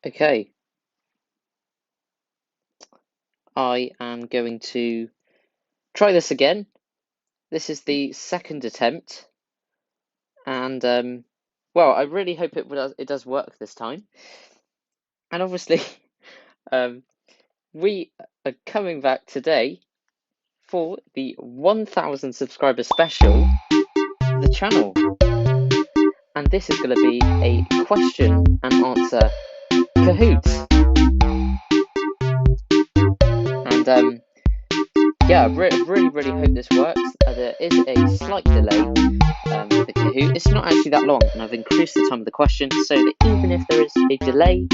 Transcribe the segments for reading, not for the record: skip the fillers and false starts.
Okay, I am going to try this again. This is the second attempt, and well, I really hope it does work this time. And obviously, um, we are coming back today for the 1,000 subscriber special for the channel, and this is going to be a question and answer Kahoot. And yeah, I really hope this works. There is a slight delay with the Kahoot. It's not actually that long, and I've increased the time of the question so that even if there is a delay,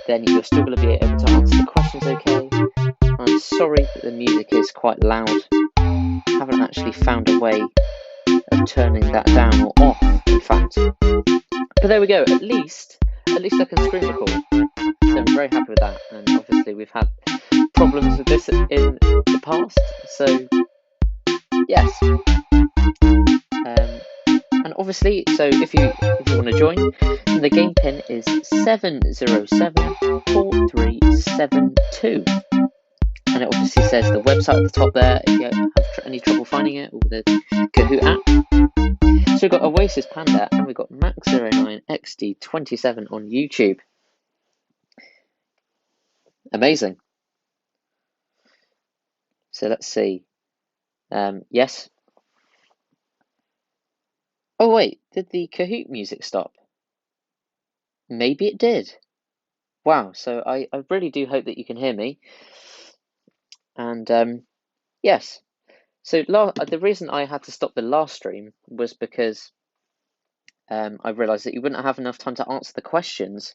then you're still going to be able to answer the questions okay. I'm sorry that the music is quite loud. I haven't actually found a way of turning that down or off, in fact. But there we go, at least I can screen record. So I'm very happy with that, and obviously we've had problems with this in the past, so yes. And obviously, so if you want to join, the game pin is 7074372, and it obviously says the website at the top there if you have any trouble finding it, or the Kahoot app. So we've got Oasis Panda and we've got Max09XD27 on YouTube. Amazing. So let's see. Yes. Oh wait, did the Kahoot music stop? Maybe it did. Wow, so I really do hope that you can hear me. And yes. So the reason I had to stop the last stream was because I realised that you wouldn't have enough time to answer the questions,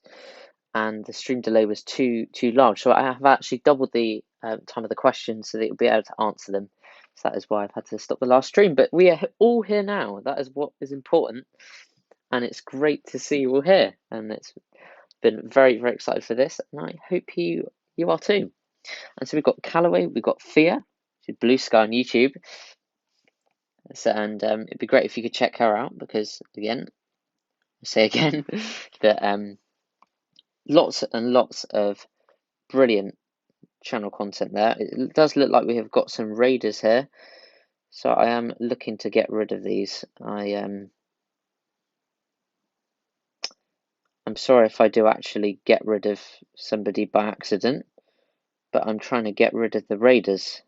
and the stream delay was too large. So I have actually doubled the time of the questions so that you'll be able to answer them. So that is why I've had to stop the last stream. But we are all here now. That is what is important, and it's great to see you all here. And it's been very excited for this, and I hope you are too. And so we've got Callaway, we've got Fia, Blue Sky on YouTube. So, and it'd be great if you could check her out, because again, I say again that lots and lots of brilliant channel content there. It does look like we have got some raiders here, so I am looking to get rid of these. I'm sorry if I do actually get rid of somebody by accident, but I'm trying to get rid of the raiders,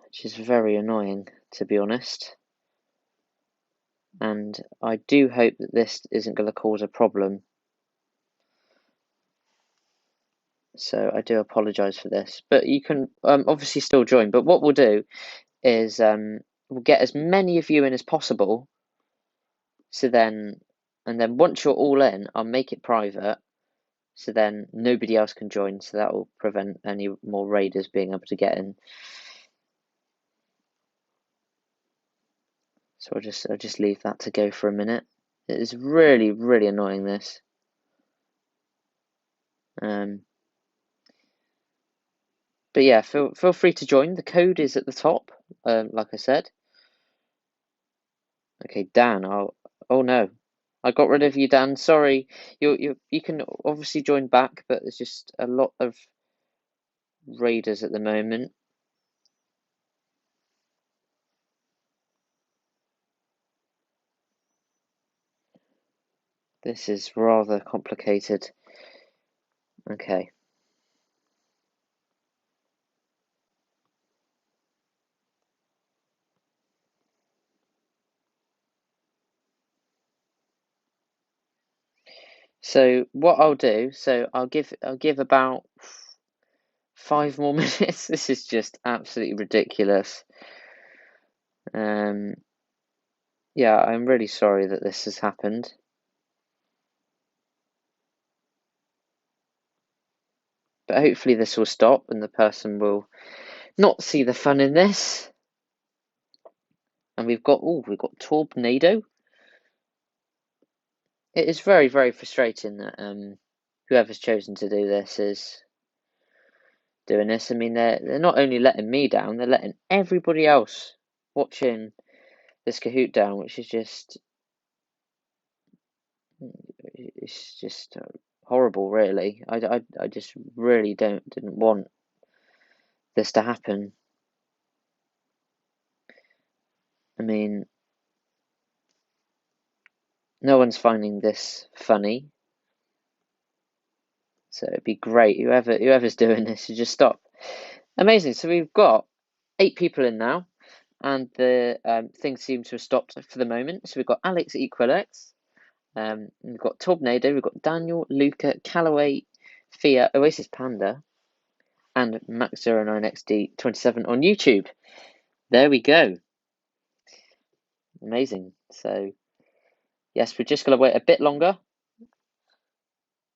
which is very annoying, to be honest. And I do hope that this isn't going to cause a problem. So I do apologise for this, but you can obviously still join. But what we'll do is we'll get as many of you in as possible. So then, and then once you're all in, I'll make it private. So then nobody else can join. So that will prevent any more raiders being able to get in. So I'll just leave that to go for a minute. It is really annoying, this. But yeah, feel free to join. The code is at the top, like I said. Okay, Dan. Oh no, I got rid of you, Dan. Sorry. You can obviously join back, but there's just a lot of raiders at the moment. This is rather complicated. Okay. So what I'll do, so I'll give about 5 more minutes. This is just absolutely ridiculous. Yeah, I'm really sorry that this has happened. But hopefully this will stop and the person will not see the fun in this. And we've got Tornado. It is very frustrating that whoever's chosen to do this is doing this. I mean, they're not only letting me down, they're letting everybody else watching this Kahoot down, which is just horrible, really. I just really didn't want this to happen. I mean, no one's finding this funny, so it'd be great. Whoever's doing this, to just stop. Amazing. So we've got 8 people in now, and the thing seems to have stopped for the moment. So we've got Alex Equalex, we've got Tornado, we've got Daniel, Luca, Callaway, Fia, Oasis Panda, and Max09XD27 on YouTube. There we go. Amazing. So yes, we're just going to wait a bit longer.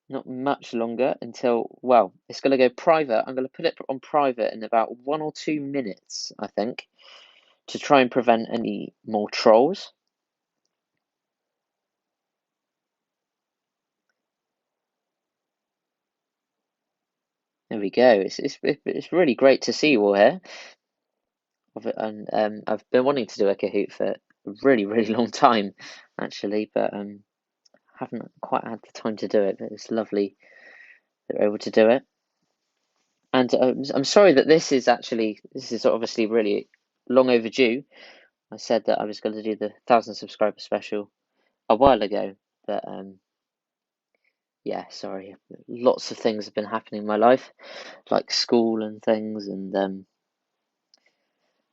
Not much longer until, well, it's going to go private. I'm going to put it on private in about 1 or 2 minutes, I think, to try and prevent any more trolls. There we go. It's really great to see you all here. And I've been wanting to do a Kahoot for a really, really long time, actually, but haven't quite had the time to do it. But it's lovely that we're able to do it. And I'm sorry that this is obviously really long overdue. I said that I was going to do the 1,000 subscriber special a while ago, but yeah, sorry. Lots of things have been happening in my life, like school and things, and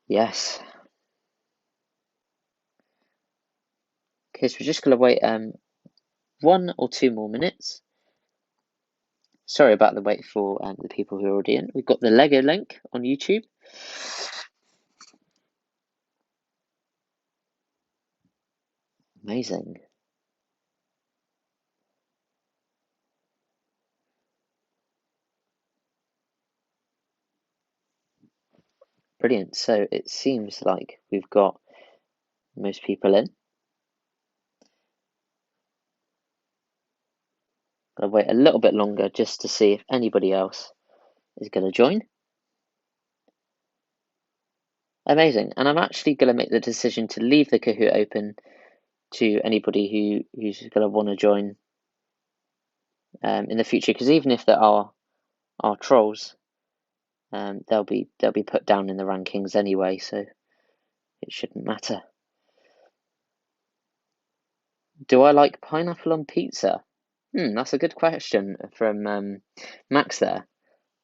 yes. Okay, so we're just going to wait 1 or 2 more minutes. Sorry about the wait for the people who are already in. We've got the Lego link on YouTube. Amazing. Brilliant. So it seems like we've got most people in. I'll wait a little bit longer just to see if anybody else is going to join. Amazing. And I'm actually going to make the decision to leave the Kahoot open to anybody who's going to want to join in the future, because even if there are trolls, they'll be put down in the rankings anyway, so it shouldn't matter. Do I like pineapple on pizza? That's a good question from Max there.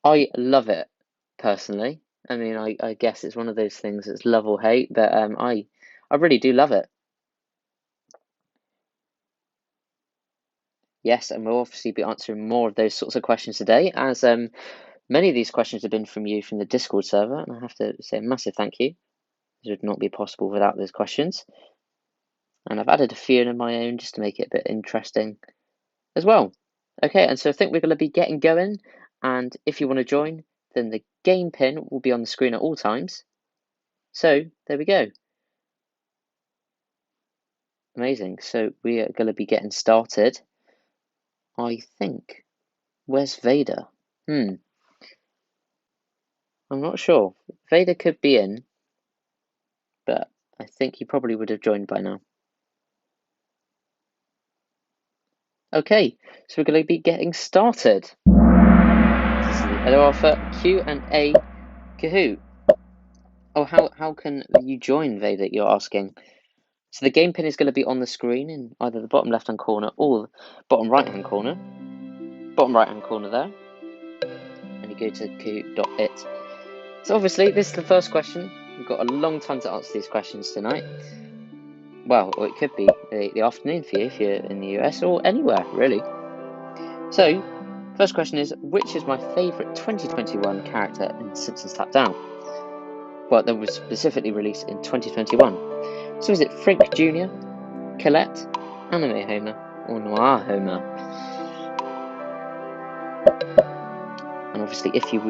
I love it personally. I mean, I guess it's one of those things that's love or hate, but I really do love it. Yes, and we'll obviously be answering more of those sorts of questions today, as many of these questions have been from you from the Discord server, and I have to say a massive thank you. This would not be possible without those questions. And I've added a few of my own just to make it a bit interesting as well. Okay, and so I think we're going to be getting going, and if you want to join, then the game pin will be on the screen at all times. So there we go. Amazing. So we are going to be getting started. I think. Where's Vader? I'm not sure. Vader could be in, but I think he probably would have joined by now. Okay, so we're going to be getting started. This is the ElloArfur Q&A Kahoot. Oh, how can you join, Vader? You're asking. So the game pin is going to be on the screen in either the bottom left-hand corner or the bottom right-hand corner. Bottom right-hand corner there. And you go to kahoot.it. So obviously, this is the first question. We've got a long time to answer these questions tonight. Well, or it could be the afternoon for you if you're in the US, or anywhere, really. So, first question is, which is my favourite 2021 character in Simpsons Tap Down? Well, that was specifically released in 2021. So is it Frank Jr., Colette, Anime Homer, or Noir Homer? And obviously, if you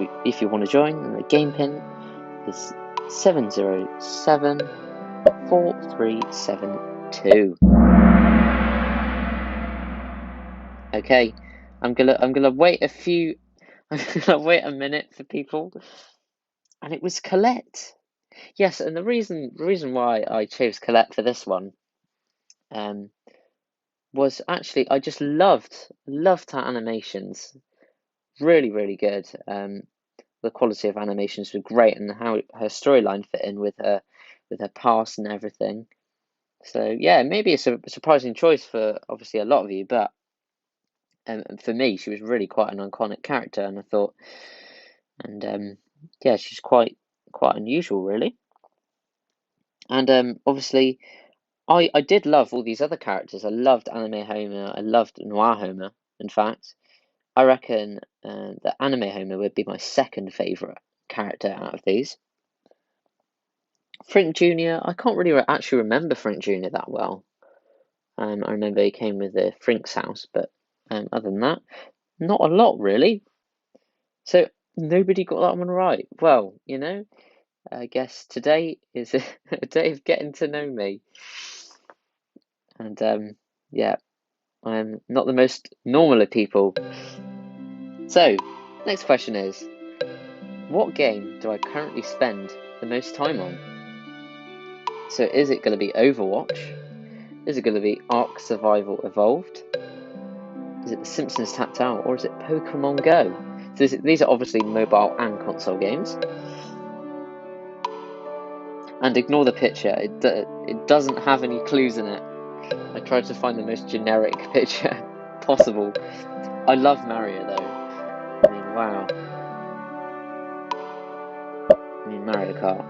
want to join, then the game pin is 7074372. Okay, I'm gonna wait a few. I'm gonna wait a minute for people, and it was Colette. Yes, and the reason why I chose Colette for this one, was actually, I just loved her animations. Really, really good. The quality of animations were great, and how her storyline fit in with her past and everything. So yeah, maybe it's a surprising choice for obviously a lot of you, but for me, she was really quite an iconic character, and I thought, and yeah, she's quite unusual, really. And obviously, I did love all these other characters. I loved Anime Homer. I loved Noir Homer. In fact, I reckon that Anime Homer would be my second favourite character out of these. Frank Jr., I can't really actually remember Frank Jr. that well. I remember he came with the Frink's house, but other than that, not a lot really. So nobody got that one right. Well, I guess today is a day of getting to know me. And yeah, I'm not the most normal of people. So, next question is, what game do I currently spend the most time on? So is it going to be Overwatch? Is it going to be Ark Survival Evolved? Is it The Simpsons Tapped Out? Or is it Pokemon Go? So these are obviously mobile and console games. And ignore the picture, it doesn't have any clues in it. I tried to find the most generic picture possible. I love Mario though. I mean, wow. I mean, Mario Kart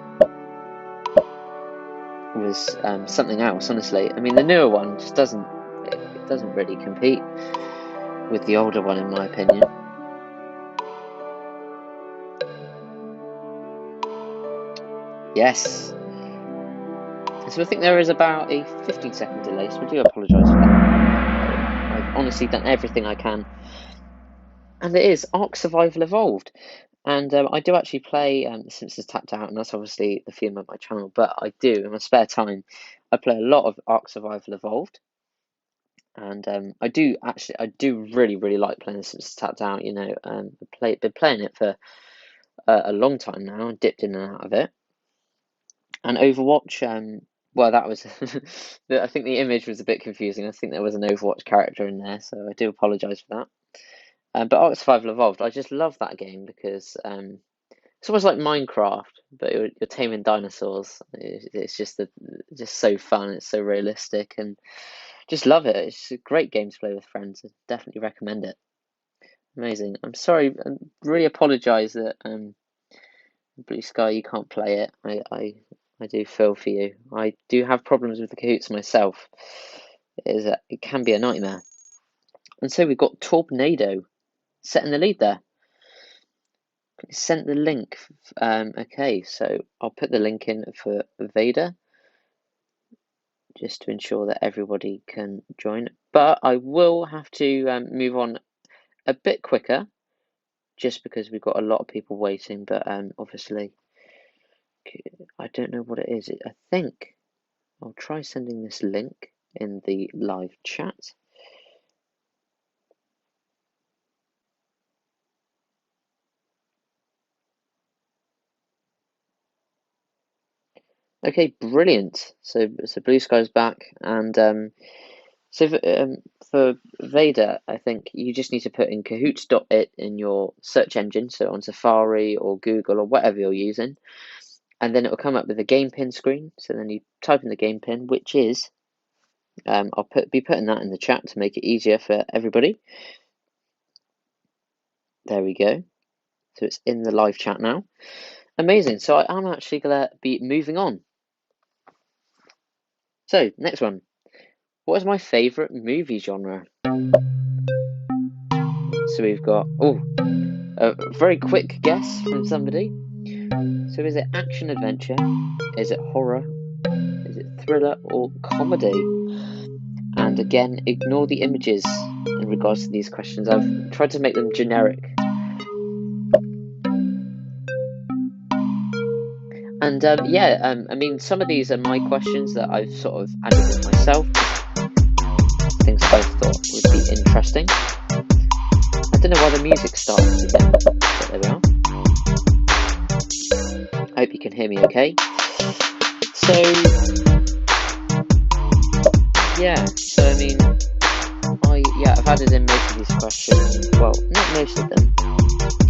was something else, honestly. I mean, the newer one just doesn't really compete with the older one, in my opinion. Yes. So I think there is about a 15-second delay, so I do apologise for that. I've honestly done everything I can. And it is Ark Survival Evolved. And I do actually play The Simpsons Tapped Out, and that's obviously the theme of my channel. But I do, in my spare time, I play a lot of Ark Survival Evolved. And I do really, really like playing The Simpsons Tapped Out. I've been playing it for a long time now, and dipped in and out of it. And Overwatch, well, that was, I think the image was a bit confusing. I think there was an Overwatch character in there, so I do apologise for that. But Ark Survival Evolved, I just love that game because it's almost like Minecraft, but you're taming dinosaurs. It's just so fun. It's so realistic, and just love it. It's a great game to play with friends. I definitely recommend it. Amazing. I'm sorry. I really apologise that Blue Sky, you can't play it. I do feel for you. I do have problems with the Kahoots myself. It can be a nightmare. And so we've got Tornado setting the lead there. Sent the link. Okay, so I'll put the link in for Vader just to ensure that everybody can join. But I will have to move on a bit quicker just because we've got a lot of people waiting. But obviously, I don't know what it is. I think I'll try sending this link in the live chat. Okay, brilliant. So Blue Sky's back, and so for Vader, I think you just need to put in Kahoot.it in your search engine, so on Safari or Google or whatever you're using, and then it will come up with a game pin screen. So then you type in the game pin, which is I'll be putting that in the chat to make it easier for everybody. There we go. So it's in the live chat now. Amazing. So I am actually going to be moving on. So, next one. What is my favourite movie genre? So we've got, a very quick guess from somebody. So is it action adventure? Is it horror? Is it thriller or comedy? And again, ignore the images in regards to these questions. I've tried to make them generic. And I mean, some of these are my questions that I've sort of added in myself. Things I thought would be interesting. I don't know why the music started again, but there we are. I hope you can hear me okay. So, yeah, I mean, added in most of these questions. Well, not most of them.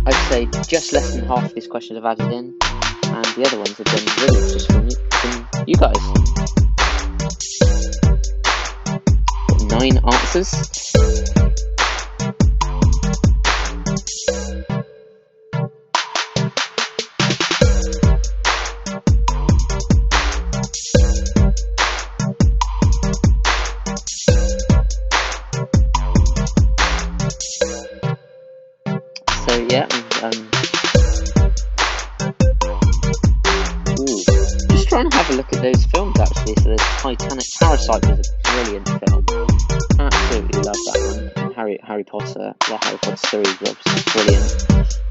I'd say just less than half of these questions I've added in, and the other ones have been really just from you guys. 9 answers. So yeah, just trying to have a look at those films actually. So there's Titanic. Parasite was a brilliant film. Absolutely love that one. And Harry Potter, the Harry Potter series was brilliant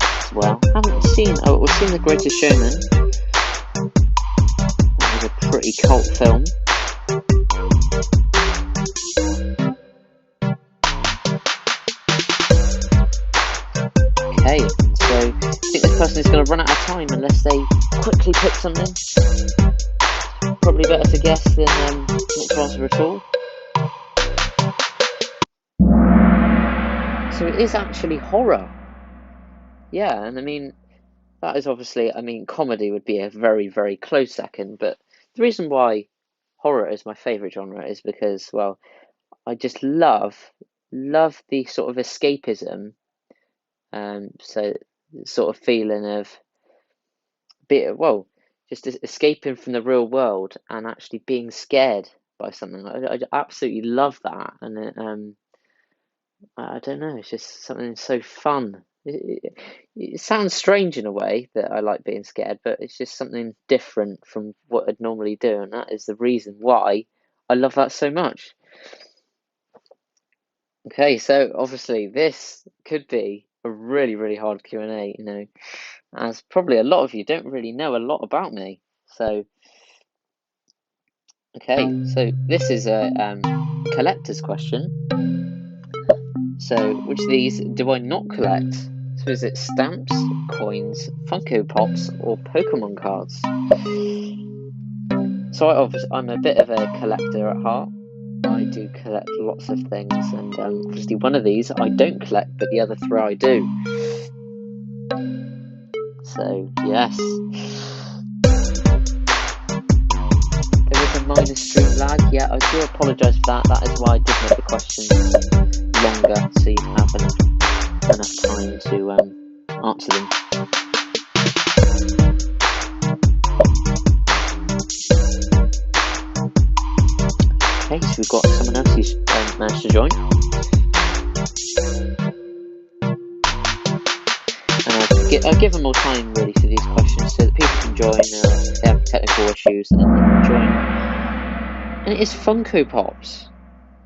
as well. Haven't seen. Oh, we've seen The Greatest Showman. That was a pretty cult film. Okay, so I think this person is going to run out of time unless they quickly pick something. Probably better to guess than not to answer at all. So it is actually horror. Yeah, and I mean, that is obviously, I mean, comedy would be a very, very close second, but the reason why horror is my favourite genre is because, well, I just love the sort of escapism, so sort of feeling of, just escaping from the real world and actually being scared by something. I absolutely love that, and I don't know, it's just something so fun. It sounds strange in a way that I like being scared, but it's just something different from what I'd normally do, and that is the reason why I love that so much. Okay, so obviously this could be a really, really hard Q&A, you know, as probably a lot of you don't really know a lot about me. So, okay, so this is a collector's question. So, which of these do I not collect? So is it stamps, coins, Funko Pops, or Pokemon cards? So I'm a bit of a collector at heart. I do collect lots of things, and obviously one of these I don't collect, but the other 3 I do. So, yes. There is a minor stream lag. Yeah, I do apologise for that. That is why I did make the questions longer, so you have enough time to answer them. Okay, so we've got someone else who's managed to join. And I'll give them more time really for these questions so that people can join if they have technical issues and then they can join. And it is Funko Pops,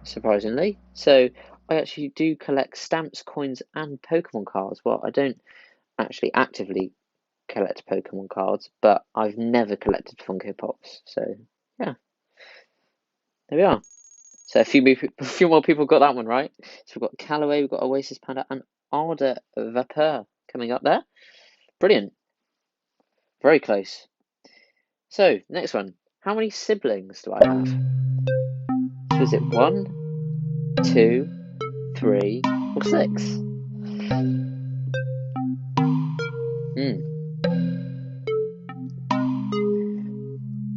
surprisingly. So I actually do collect stamps, coins, and Pokemon cards. Well, I don't actually actively collect Pokemon cards, but I've never collected Funko Pops. So yeah, there we are. So a few more people got that one right. So we've got Callaway, we've got Oasis Panda, and ElloArfur coming up there. Brilliant. Very close. So next one. How many siblings do I have? So is it 1, 2, 3, or 6?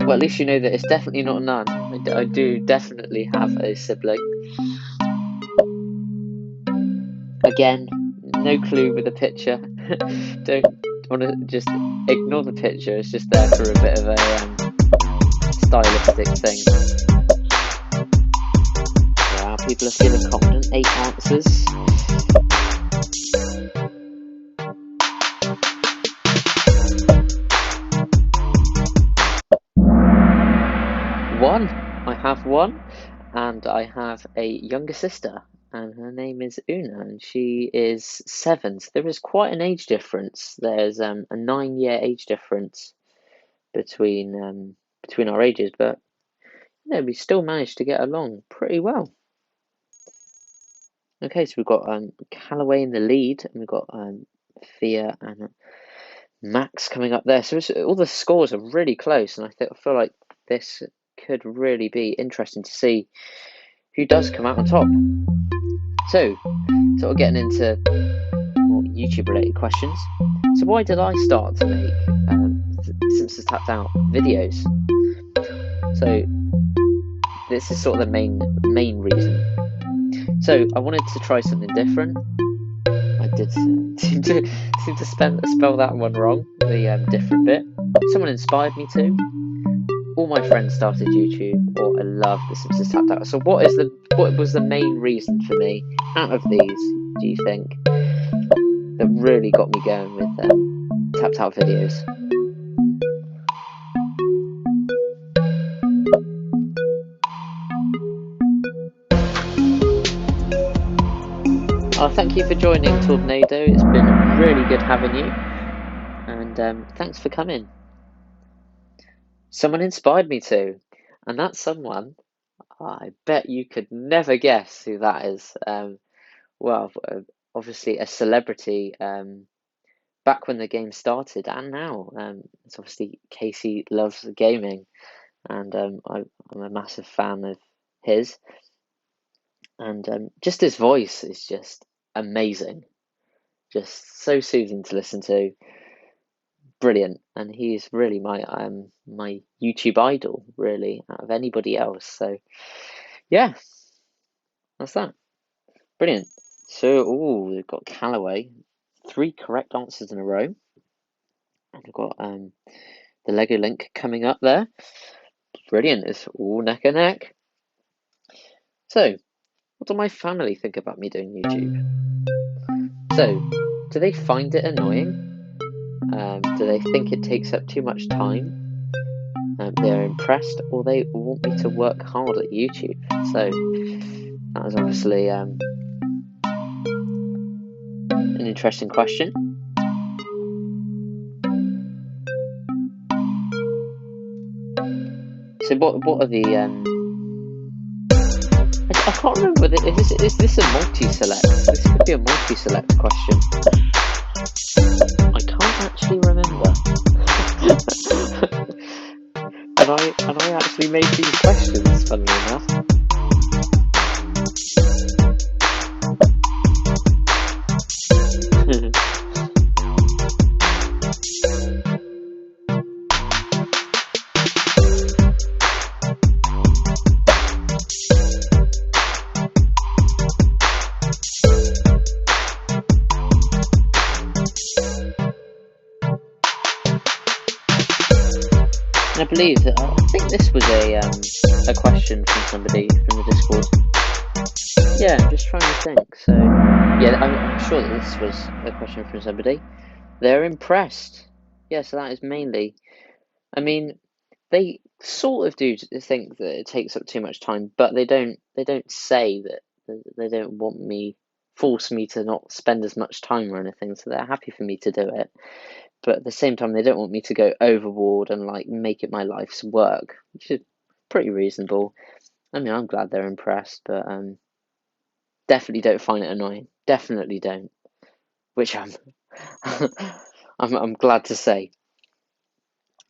Well, at least you know that it's definitely not none. I do definitely have a sibling. Again, no clue with the picture. Don't want to just ignore the picture. It's just there for a bit of a stylistic thing. Wow, people are feeling confident. 8 answers. One. I have one, and I have a younger sister, and her name is Una, and she is 7. So there is quite an age difference. There's a 9-year age difference between our ages, but you know, we still managed to get along pretty well. Okay, so we've got Callaway in the lead, and we've got Thea and Max coming up there. So all the scores are really close, and I feel like this could really be interesting to see who does come out on top. So, sort of getting into more YouTube-related questions. So, why did I start to make Simpsons Tapped Out videos? So, this is sort of the main reason. So, I wanted to try something different. I did seem to spell that one wrong. The different bit. Someone inspired me to. All my friends started YouTube, or I love The Simpsons Tapped Out. So what was the main reason for me out of these, do you think, that really got me going with Tapped Out videos? Thank you for joining, Tornado. It's been really good having you, and thanks for coming. Someone inspired me to, and that someone, I bet you could never guess who that is. Well, obviously a celebrity back when the game started and now. It's obviously Casey loves gaming, and I'm a massive fan of his. And just his voice is just amazing, just so soothing to listen to. Brilliant, and he is really my YouTube idol, really, out of anybody else. So yeah, that's that. Brilliant. So, we've got Callaway, 3 correct answers in a row, and we've got the Lego link coming up there. Brilliant. It's all neck and neck. So, what do my family think about me doing YouTube? So, do they find it annoying? Do they think it takes up too much time? They're impressed, or they want me to work hard at YouTube? So, that is obviously an interesting question. So, what are the I can't remember. Is this a multi-select? This could be a multi-select question. I can't actually remember. and I actually made these questions, funnily enough. I think this was a question from somebody from the Discord. Yeah, I'm just trying to think. So, yeah, I'm sure that this was a question from somebody. They're impressed. Yeah, so that is mainly. I mean, they sort of do think that it takes up too much time, but they don't say that. They don't force me to not spend as much time or anything. So they're happy for me to do it. But at the same time, they don't want me to go overboard and like make it my life's work, which is pretty reasonable. I mean, I'm glad they're impressed, but definitely don't find it annoying. Definitely don't. Which I'm glad to say.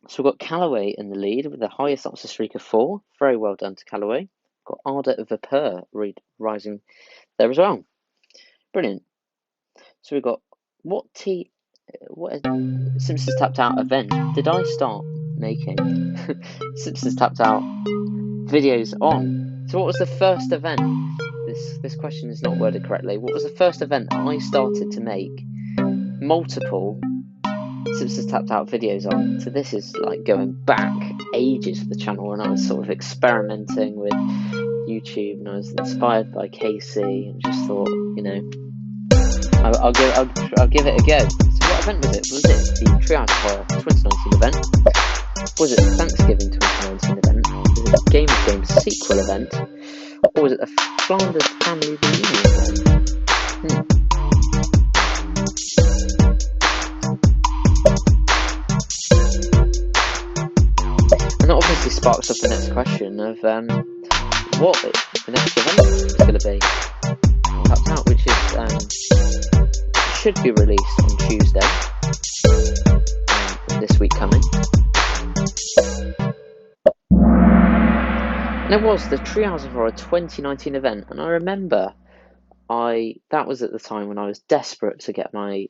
So we've got Callaway in the lead with the highest answer streak of 4. Very well done to Callaway. Got Arda Vapeur rising there as well. Brilliant. So we've got what Simpsons Tapped Out event did I start making Simpsons Tapped Out videos on? So what was the first event? This question is not worded correctly. What was the first event that I started to make multiple Simpsons Tapped Out videos on? So this is like going back ages for the channel, and I was sort of experimenting with YouTube, and I was inspired by Casey, and just thought, I'll give it a go. So what event was it? Was it the ElloArfur 2019 event? Was it the Thanksgiving 2019 event? Was it the Game of Games sequel event? Or was it the Flanders Family Reunion event? And that obviously sparks up the next question of what the next event is going to be. Tapped Out, which is should be released on Tuesday this week coming. And it was the ElloArfur 2019 event, and I remember that was at the time when I was desperate to get my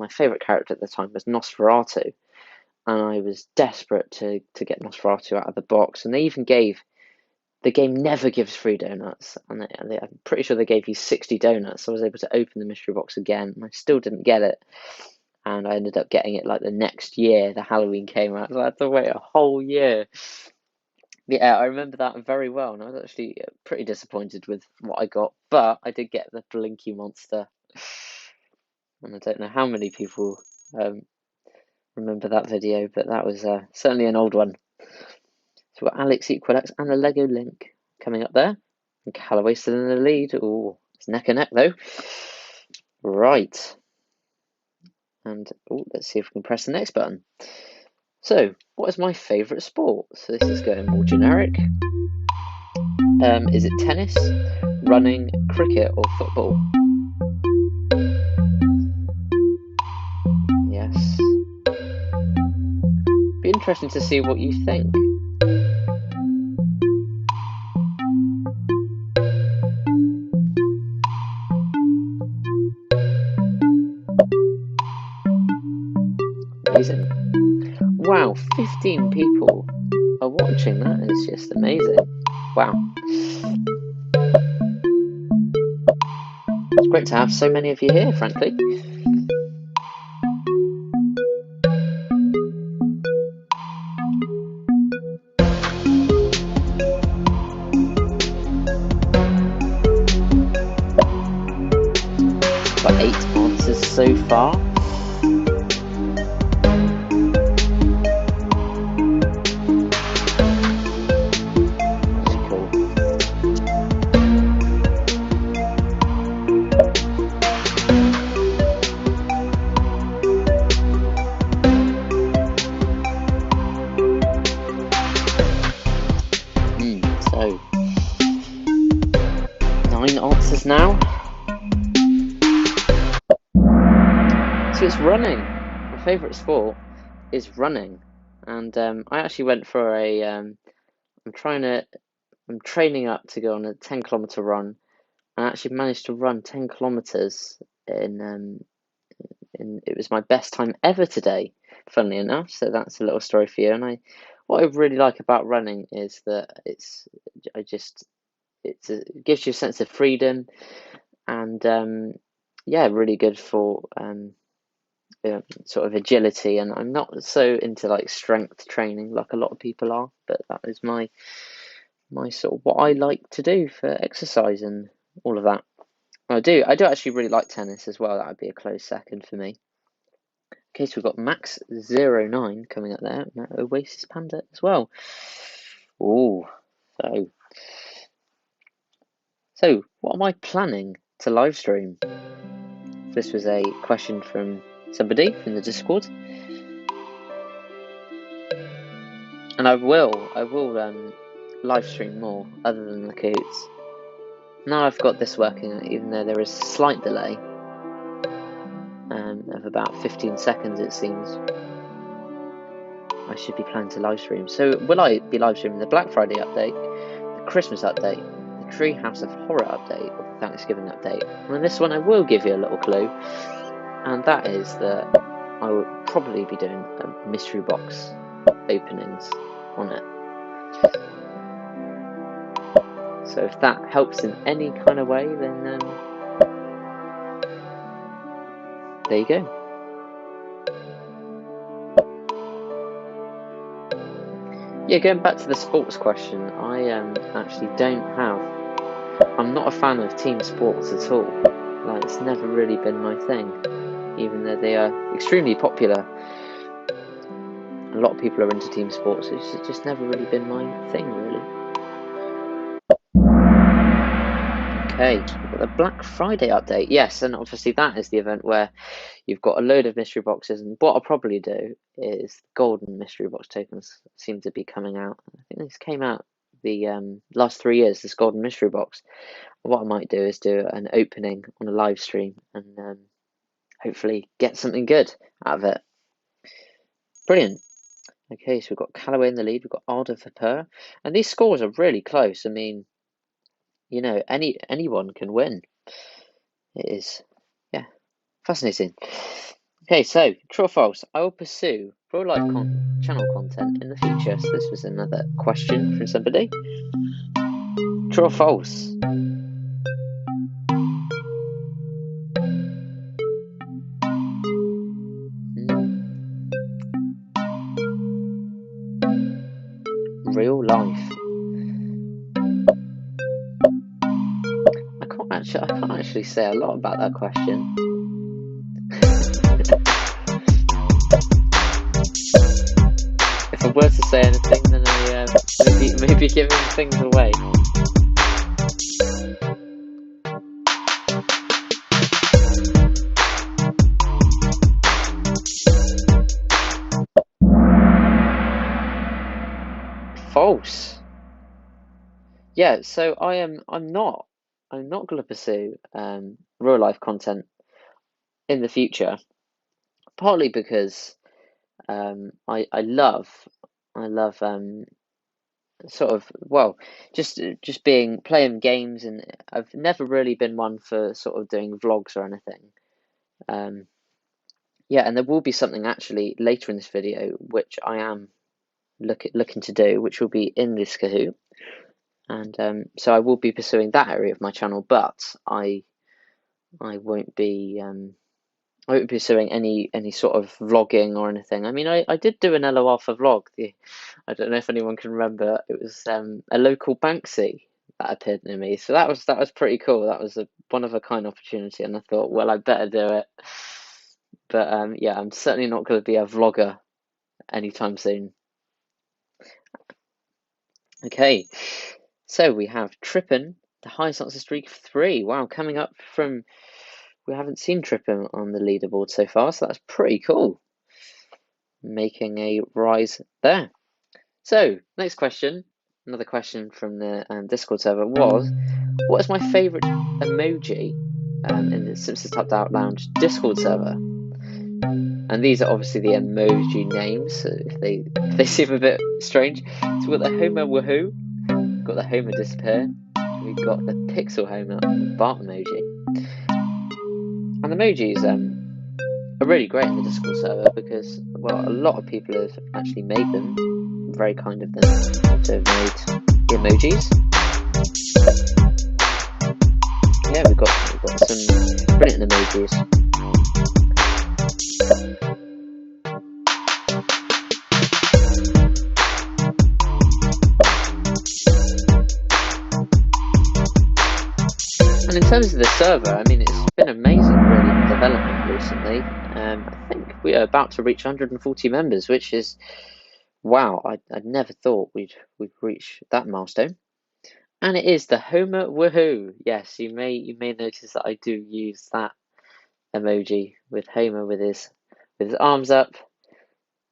favourite character at the time was Nosferatu, and I was desperate to get Nosferatu out of the box. And they even gave the game never gives free donuts, and I'm pretty sure they gave you 60 donuts. So I was able to open the mystery box again, and I still didn't get it. And I ended up getting it like the next year. The Halloween came out, so I had to wait a whole year. Yeah, I remember that very well, and I was actually pretty disappointed with what I got, but I did get the Blinky monster, and I don't know how many people remember that video, but that was certainly an old one. So we've got Alex Equalex and a Lego Link coming up there, and Callaway still in the lead. Oh, it's neck and neck though. Right, and let's see if we can press the next button. So, what is my favourite sport? So this is going more generic. Is it tennis, running, cricket, or football? Yes. Be interesting to see what you think. Amazing. Wow, 15 people are watching that, and it's just amazing. Wow. It's great to have so many of you here, frankly. Got 8 answers so far. So 9 answers now. So it's running. My favourite sport is running, and I actually went for a. I'm training up to go on a 10-kilometer run. I actually managed to run 10 kilometers in. It was my best time ever today, funnily enough. So that's a little story for you. And what I really like about running is that it gives you a sense of freedom, and yeah, really good for sort of agility. And I'm not so into like strength training like a lot of people are, but that is my sort of what I like to do for exercise and all of that. I do actually really like tennis as well. That would be a close second for me. Okay, so we've got Max09 coming up there, and Oasis Panda as well. Oh, so what am I planning to live stream? This was a question from somebody from the Discord, and I will live stream more other than the Kahoots. Now I've got this working, even though there is a slight delay of about 15 seconds, it seems. I should be planning to live stream. So will I be live streaming the Black Friday update, the Christmas update, the Treehouse of Horror update, or the Thanksgiving update? And in this one I will give you a little clue, and that is that I will probably be doing mystery box openings on it. So if that helps in any kind of way, then there you go. Yeah, going back to the sports question, I actually I'm not a fan of team sports at all. Like, it's never really been my thing, even though they are extremely popular. A lot of people are into team sports. It's just never really been my thing, really. Okay, we've got the Black Friday update. Yes, and obviously that is the event where you've got a load of mystery boxes, and what I'll probably do is golden mystery box tokens seem to be coming out. I think this came out the last 3 years, this golden mystery box. What I might do is do an opening on a live stream and hopefully get something good out of it. Brilliant. Okay, so we've got Callaway in the lead, we've got ElloArfur, and these scores are really close. I mean, you know, anyone can win. it is, yeah, fascinating. Okay, so true or false? I will pursue real life channel content in the future. So this was another question from somebody. True or false? Real life. I can't actually say a lot about that question. If I were to say anything, then I maybe giving things away. False. Yeah, so I'm not going to pursue real life content in the future. Partly because I love sort of, well, just being playing games, and I've never really been one for sort of doing vlogs or anything. Yeah, and there will be something actually later in this video which I am looking to do, which will be in this Kahoot, and so I will be pursuing that area of my channel, but I won't be pursuing any sort of vlogging or anything. I mean, I did do an ElloArfur vlog. I don't know if anyone can remember. It was a local Banksy that appeared near me, so that was pretty cool. That was a one of a kind opportunity, and I thought, well, I better do it. But yeah, I'm certainly not going to be a vlogger anytime soon. Okay, so we have Trippin, the highest answer streak of 3. Wow, coming up from, we haven't seen Trippin on the leaderboard so far, so that's pretty cool. Making a rise there. So, next question, another question from the Discord server was, what is my favourite emoji in the Simpsons Tapped Out Lounge Discord server? And these are obviously the emoji names, so if they seem a bit strange. So we've got the Homer Woohoo, we've got the Homer Disappear, we've got the Pixel Homer Bart emoji. And emojis are really great in the Discord server because, well, a lot of people have actually made them. Very kind of them to have made the emojis. Yeah, we've got some brilliant emojis. And in terms of the server, I mean, it's been amazing, really, development recently. I think we are about to reach 140 members, which is, wow, I'd never thought we'd reach that milestone. And it is the Homer Woohoo. Yes, you may notice that I do use that emoji with Homer with his arms up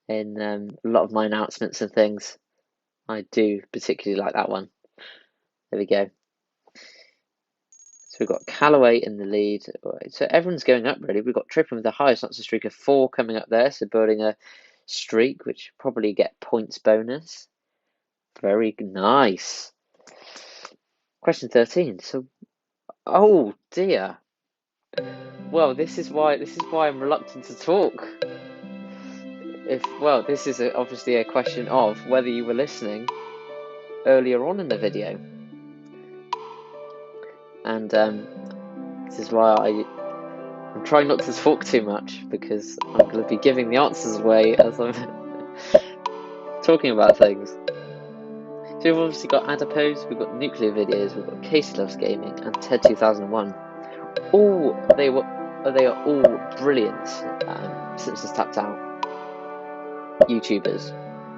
in a lot of my announcements and things. I do particularly like that one. There we go. So we've got Callaway in the lead. So everyone's going up, really. We've got Trippin with the highest answer streak of 4 coming up there. So building a streak, which probably get points bonus. Very nice. Question 13. So, oh dear. Well, this is why I'm reluctant to talk. Well, this is obviously a question of whether you were listening earlier on in the video. And this is why I'm trying not to talk too much, because I'm going to be giving the answers away as I'm talking about things. So we've obviously got Adipose, we've got Nuclear Videos, we've got Casey Loves Gaming, and Ted 2001. They are all brilliant Simpsons Tapped Out YouTubers.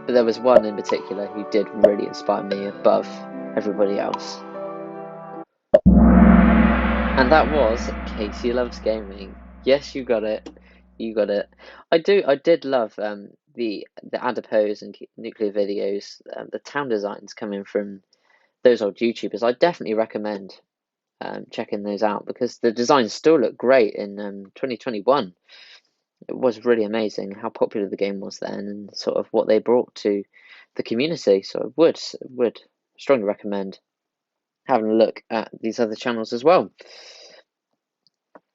But there was one in particular who did really inspire me above everybody else. And that was Casey Loves Gaming. Yes, you got it. You got it. I did love the Adipose and Nuclear Videos, the town designs coming from those old YouTubers. I definitely recommend checking those out because the designs still look great in 2021. It was really amazing how popular the game was then and sort of what they brought to the community. So I would strongly recommend having a look at these other channels as well.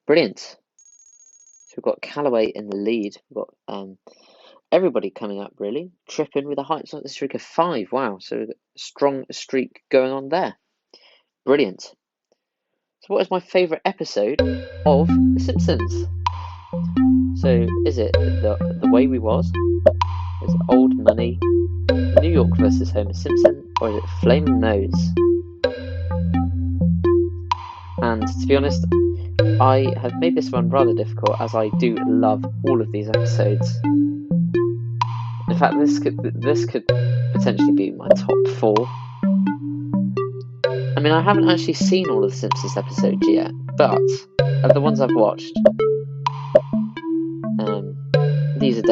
Brilliant. So we've got Callaway in the lead. We've got everybody coming up, really. Trippin with a height streak of 5. Wow, so a strong streak going on there. Brilliant. So what is my favourite episode of The Simpsons? So is it the Way We Was? Is it Old Money? New York versus Homer Simpson? Or is it Flaming Nose? And to be honest, I have made this one rather difficult as I do love all of these episodes. In fact, this could potentially be my top 4. I mean, I haven't actually seen all of the Simpsons episodes yet, but of the ones I've watched, these are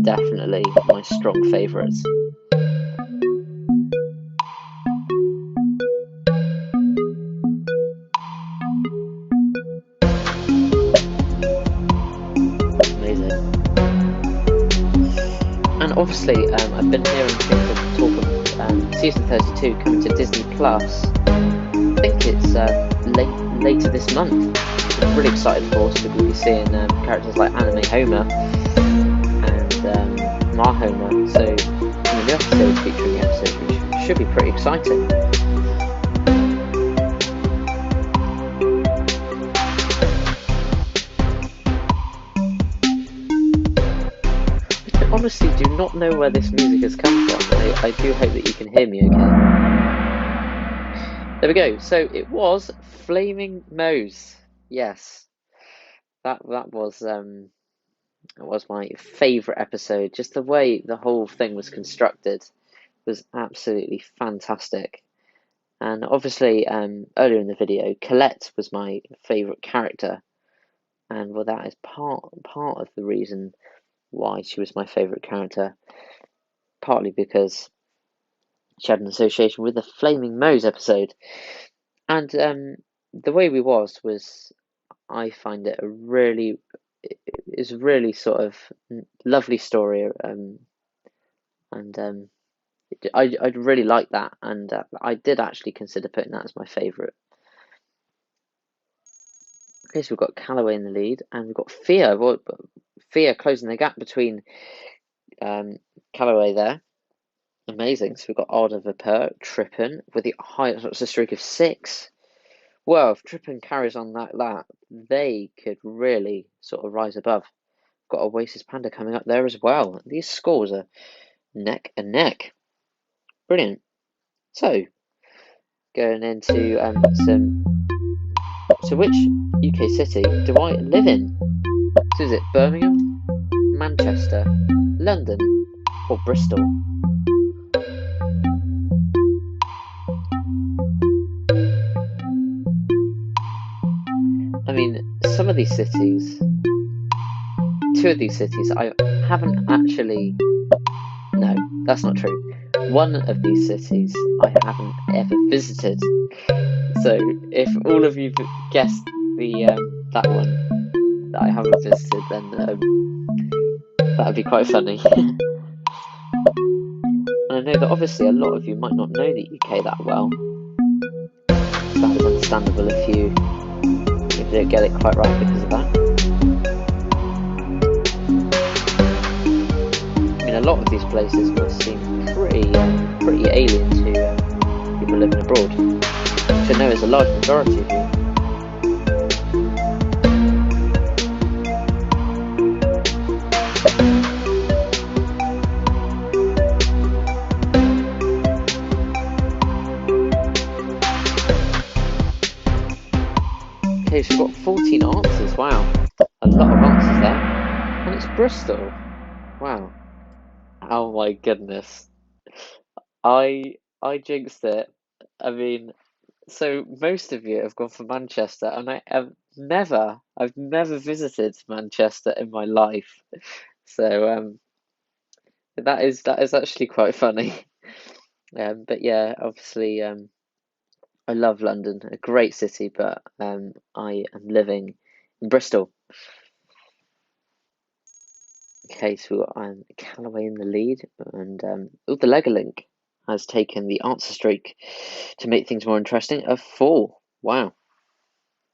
definitely my strong favourites. Amazing. And obviously, I've been hearing things of talk of season 32 coming to Disney Plus. I think it's later this month. I'm really excited, of course, because we'll be seeing characters like Anime Homer and Ma Homer. So, the new episodes featuring the episode, which should be pretty exciting. I honestly do not know where this music has come from. I do hope that you can hear me okay. There we go. So it was Flaming Nose. Yes, that was my favourite episode. Just the way the whole thing was constructed was absolutely fantastic. And obviously, earlier in the video, Colette was my favourite character, and well, that is part of the reason why she was my favourite character. Partly because she had an association with the Flaming Nose episode, and the Way We Was I find it is really sort of lovely story, and I really like that, and I did actually consider putting that as my favourite. Okay, so we've got Callaway in the lead, and we've got Fia. Well, Fia closing the gap between Callaway there. Amazing. So we've got ElloArfur, Trippin with the highest streak of 6. Well, if Trippin carries on like that, they could really sort of rise above. Got Oasis Panda coming up there as well. These scores are neck and neck. Brilliant. So, going into so which UK city do I live in? So is it Birmingham, Manchester, London, or Bristol? I mean, some of these cities, 2 of these cities, I haven't actually. No, that's not true. 1 of these cities I haven't ever visited. So if all of you guessed that one that I haven't visited, then that would be quite funny. And I know that obviously a lot of you might not know the UK that well. So that is understandable if you don't get it quite right because of that. I mean, a lot of these places must seem pretty alien to people living abroad, which I know is a large majority of you. Okay, so we've got 14 answers. Wow, a lot of answers there, and it's Bristol. Wow. Oh my goodness. I jinxed it. I mean, so most of you have gone for Manchester, and I've never visited Manchester in my life. So that is actually quite funny. But yeah, obviously I love London, a great city, but I am living in Bristol. Okay, so we've got Callaway in the lead, and the Legalink has taken the answer streak to make things more interesting of 4. Wow.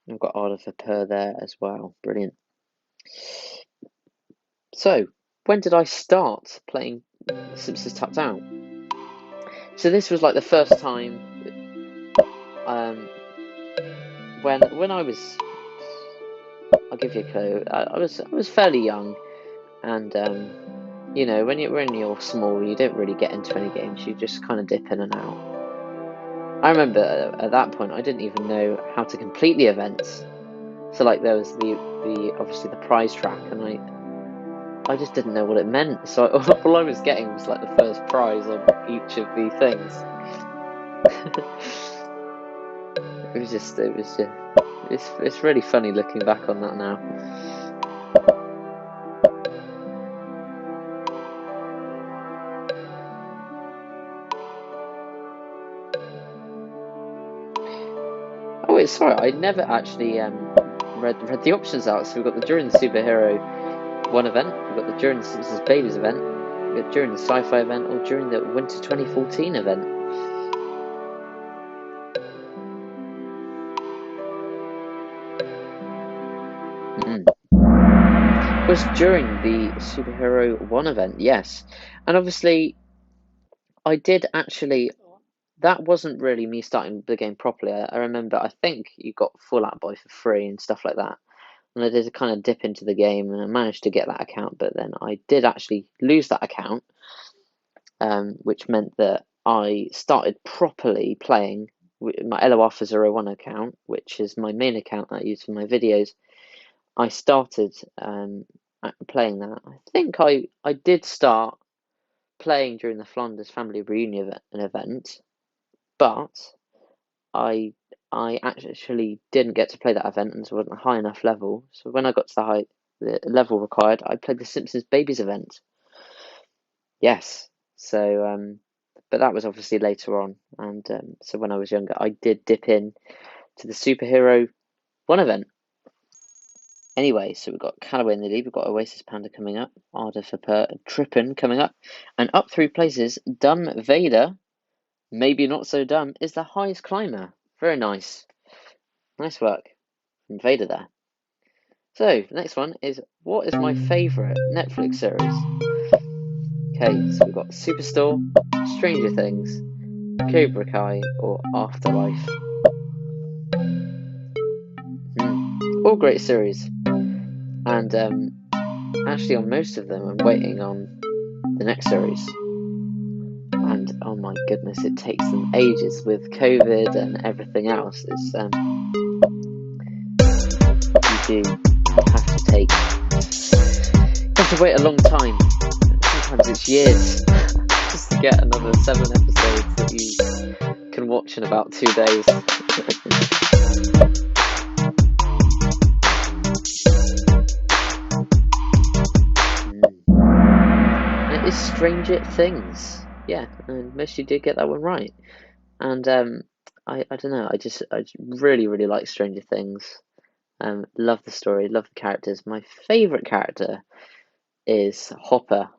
I've got ElloArfur there as well. Brilliant. So, when did I start playing Simpsons Tapped Out? So this was like the first time when I was, I'll give you a clue. I was fairly young, and you know, when you're small, you don't really get into any games. You just kind of dip in and out. I remember at that point, I didn't even know how to complete the events. So like there was the obviously the prize track, and I just didn't know what it meant. So all I was getting was like the first prize on each of the things. It's really funny looking back on that now. Oh wait, sorry, I never actually read the options out. So we've got the during the Superhero 1 event, we've got the during the Simpsons Babies event, we've got during the Sci-Fi event, or during the Winter 2014 event. It was during the Superhero 1 event, yes. And obviously, I did actually, that wasn't really me starting the game properly. I remember, I think you got Full Out Boy for free and stuff like that. And I did kind of dip into the game, and I managed to get that account, but then I did actually lose that account, which meant that I started properly playing with my ElloArfur 01 account, which is my main account that I use for my videos. I started playing that. I think I did start playing during the Flanders Family Reunion event, but I actually didn't get to play that event and wasn't a high enough level. So when I got to the level required, I played the Simpsons Babies event. Yes. So but that was obviously later on, and so when I was younger, I did dip in to the Superhero 1 event. Anyway, so we've got Callaway in the lead, we've got Oasis Panda coming up, ElloArfur Trippin coming up, and up 3 places, Dumb Vader, maybe not so dumb, is the highest climber. Very nice. Nice work from Vader there. So, the next one is, what is my favourite Netflix series? Okay, so we've got Superstore, Stranger Things, Cobra Kai, or Afterlife. All great series. And actually on most of them I'm waiting on the next series. And oh my goodness, it takes them ages with COVID and everything else. It's you do have to wait a long time. Sometimes it's years just to get another 7 episodes that you can watch in about 2 days. It is Stranger Things. Yeah, and most you did get that one right. And I don't know, I really, really like Stranger Things. Love the story, love the characters. My favourite character is Hopper.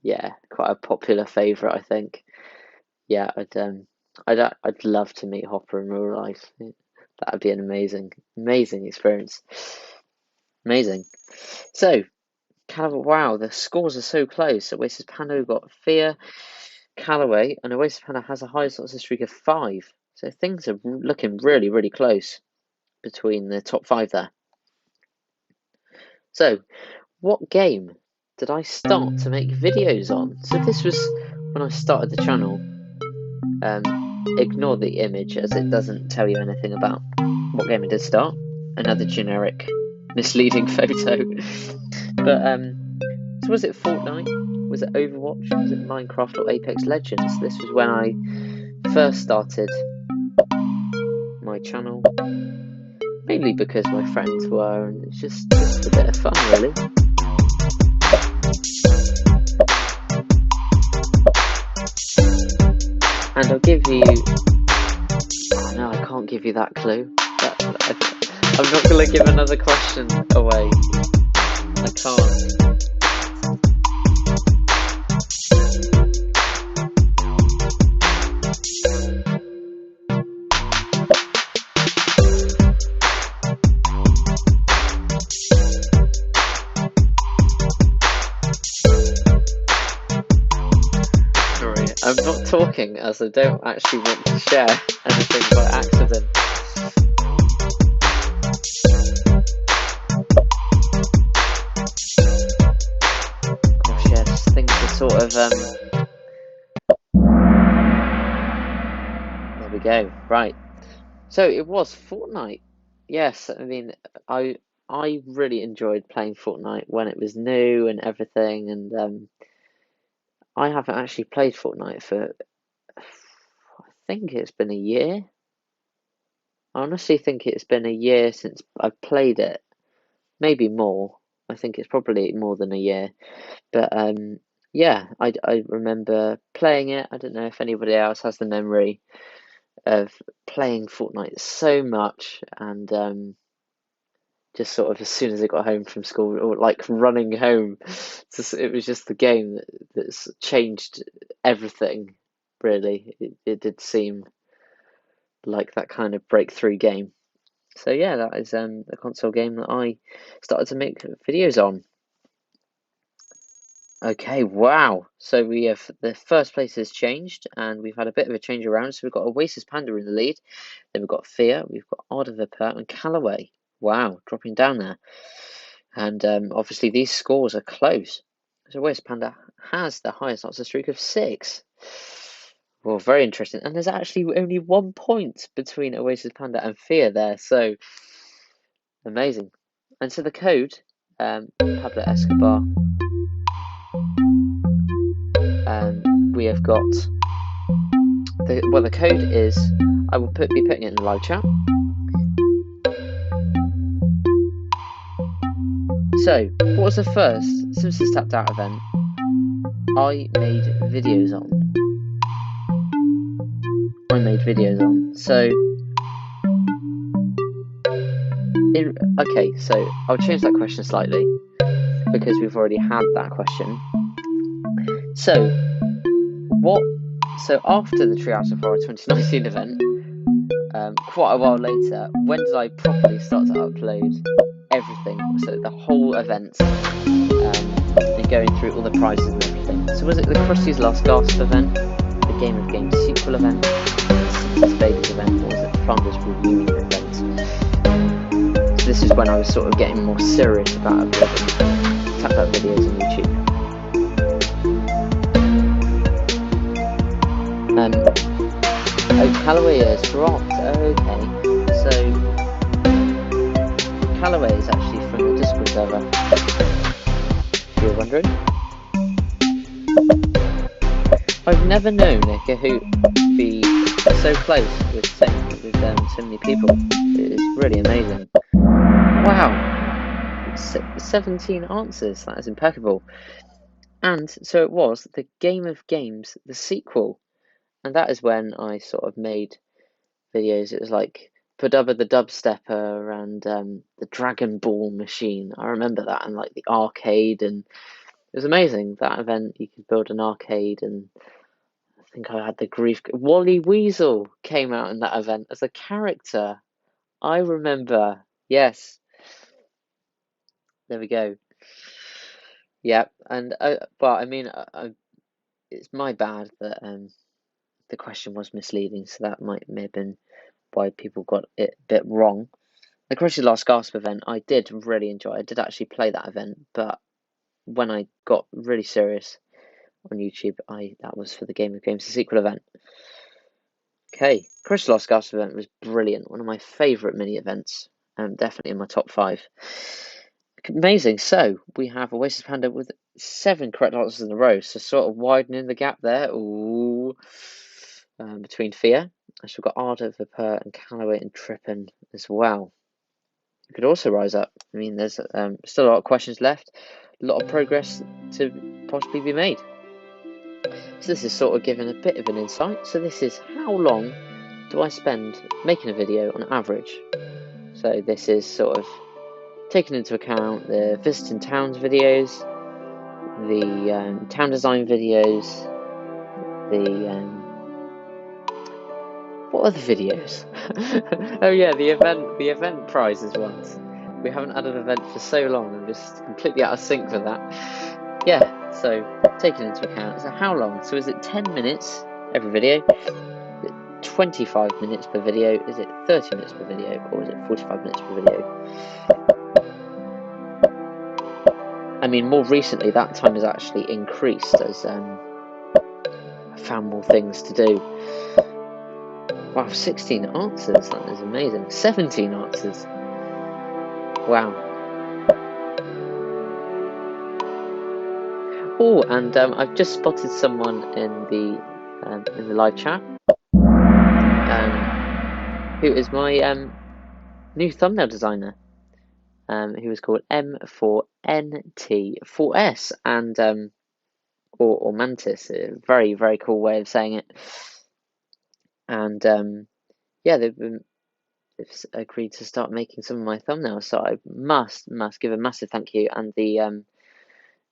Yeah, quite a popular favourite, I think. Yeah, I'd love to meet Hopper in real life. That would be an amazing experience. Amazing. So, wow, the scores are so close. Oasis Panda got Fear, Callaway, and Oasis Panda has a high success streak of 5. So things are looking really, really close between the top 5 there. So, what game did I start to make videos on? So this was when I started the channel. Ignore the image as it doesn't tell you anything about what game it did start. Another generic, misleading photo. But so was it Fortnite? Was it Overwatch? Was it Minecraft or Apex Legends? This was when I first started my channel. Mainly because my friends were, and it's just a bit of fun, really. And I'll give you... Oh no, I can't give you that clue. I'm not going to give another question away. I can't. I'm not talking as I don't actually want to share anything by accident. Gosh, yes, things are sort of there we go. Right. So it was Fortnite. Yes, I mean I really enjoyed playing Fortnite when it was new and everything, and I haven't actually played Fortnite for I think it's been a year. I honestly think it's been a year since I've played it. Maybe more. I think it's probably more than a year. But yeah, I remember playing it. I don't know if anybody else has the memory of playing Fortnite so much, and just sort of as soon as I got home from school, or like running home, it was just the game that's changed everything. Really, it did seem like that kind of breakthrough game. So yeah, that is a console game that I started to make videos on. Okay, wow. So we have the first place has changed, and we've had a bit of a change around. So we've got Oasis Panda in the lead, then we've got Fear, we've got ElloArfur and Callaway. Wow, dropping down there. And obviously these scores are close. So Oasis Panda has the highest answer streak of 6. Well, very interesting. And there's actually only 1 point between Oasis Panda and Fear there. So amazing. And so the code, Pablo Escobar, we have got the code is, I will be putting it in the live chat. So, what was the first Simpsons Tapped Out event I made videos on? So, okay, so I'll change that question slightly because we've already had that question. So, So after the Treehouse of Horror 2019 event, quite a while later, when did I properly start to upload everything? So the whole event, and going through all the prizes and everything. So was it the Krusty's Last Gasp event, the Game of Games sequel event, the Simpsons Babies event, or was it the Flanders Reunion event? So this is when I was sort of getting more serious about uploading Tap Out videos on YouTube. Oh, Callaway has dropped. Okay, so Callaway is actually from the Discord server. If you're wondering, I've never known a Kahoot be so close with so many people. It is really amazing. Wow, 17 answers. That is impeccable. And so it was the Game of Games, the sequel. And that is when I sort of made videos. It was like Padubba the Dubstepper and the Dragon Ball machine. I remember that, and like the arcade, and it was amazing. That event, you could build an arcade, and I think I had the grief. Wally Weasel came out in that event as a character. I remember. Yes, there we go. Yeah, and but I mean, it's my bad that the question was misleading, so that may have been why people got it a bit wrong. The Krusty's Last Gasp event, I did really enjoy. I did actually play that event, but when I got really serious on YouTube, that was for the Game of Games, the sequel event. Okay, Krusty's Last Gasp event was brilliant. One of my favourite mini events, definitely in my top 5. Amazing. So we have Oasis Panda with 7 correct answers in a row, so sort of widening the gap there. Ooh, between Fear. So we've got ElloArfur and Callaway and Trippin as well. You could also rise up. I mean, there's still a lot of questions left, a lot of progress to possibly be made. So this is sort of giving a bit of an insight. So this is how long do I spend making a video on average? So this is sort of taking into account the visiting towns videos, the town design videos, the what other videos? Oh yeah, the event prizes ones. We haven't had an event for so long. I'm just completely out of sync with that. yeah, so taking into account, so how long? So is it 10 minutes every video? Is it 25 minutes per video? Is it 30 minutes per video? Or is it 45 minutes per video? I mean, more recently, that time has actually increased as I found more things to do. Wow, 16 answers, that is amazing. 17 answers. Wow. Oh, and I've just spotted someone in the live chat, who is my new thumbnail designer, who is called M4NT4S, and or Mantis, a very, very cool way of saying it. And yeah, they've agreed to start making some of my thumbnails, so I must give a massive thank you. And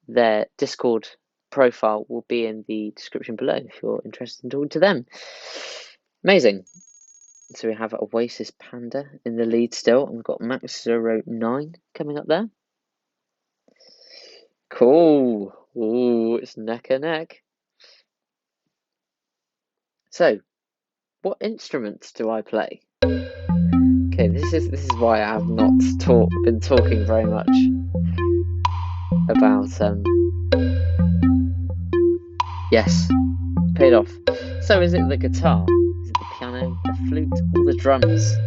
their Discord profile will be in the description below if you're interested in talking to them. Amazing. So we have Oasis Panda in the lead still, and we've got Max09 coming up there. Cool. Ooh, it's neck and neck. So, what instruments do I play? Okay, this is why I have not been talking very much about yes, paid off. So is it the guitar? Is it the piano, the flute, or the drums?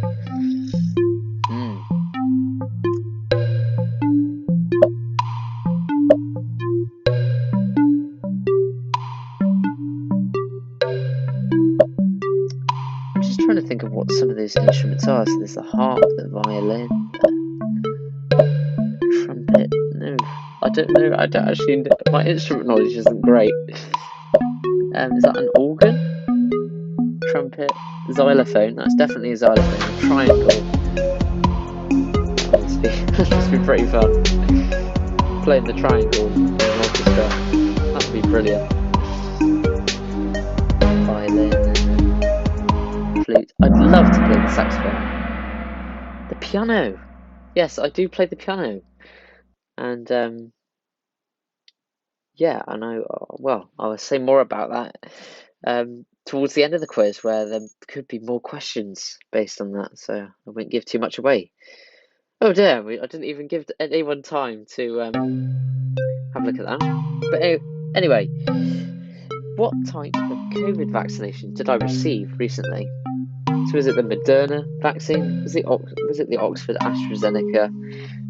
I'm just trying to think of what some of these instruments are. So there's the harp, the violin, the trumpet. No, I don't know. I don't actually know. My instrument knowledge isn't great. Is that an organ? Trumpet, xylophone. That's definitely a xylophone. A triangle. That must be pretty fun. Playing the triangle in an orchestra. That would be brilliant. Violin, flute. I'd love to play the saxophone. The piano. Yes, I do play the piano. And yeah, I know. Well, I'll say more about that towards the end of the quiz, where there could be more questions based on that, so I won't give too much away. Oh dear, I didn't even give anyone time to have a look at that. But anyway, what type of COVID vaccination did I receive recently? So was it the Moderna vaccine? Was it the Oxford AstraZeneca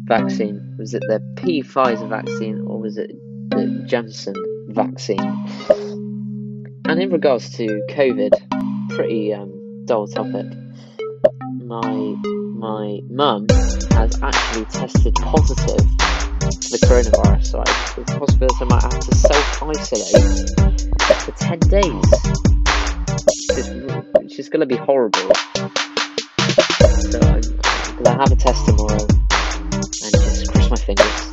vaccine? Was it the Pfizer vaccine, or was it the Janssen vaccine? And in regards to COVID, pretty dull topic. My mum has actually tested positive for the coronavirus, so it's possible that I might have to self-isolate for 10 days, which is going to be horrible. So I'm going to have a test tomorrow and just cross my fingers.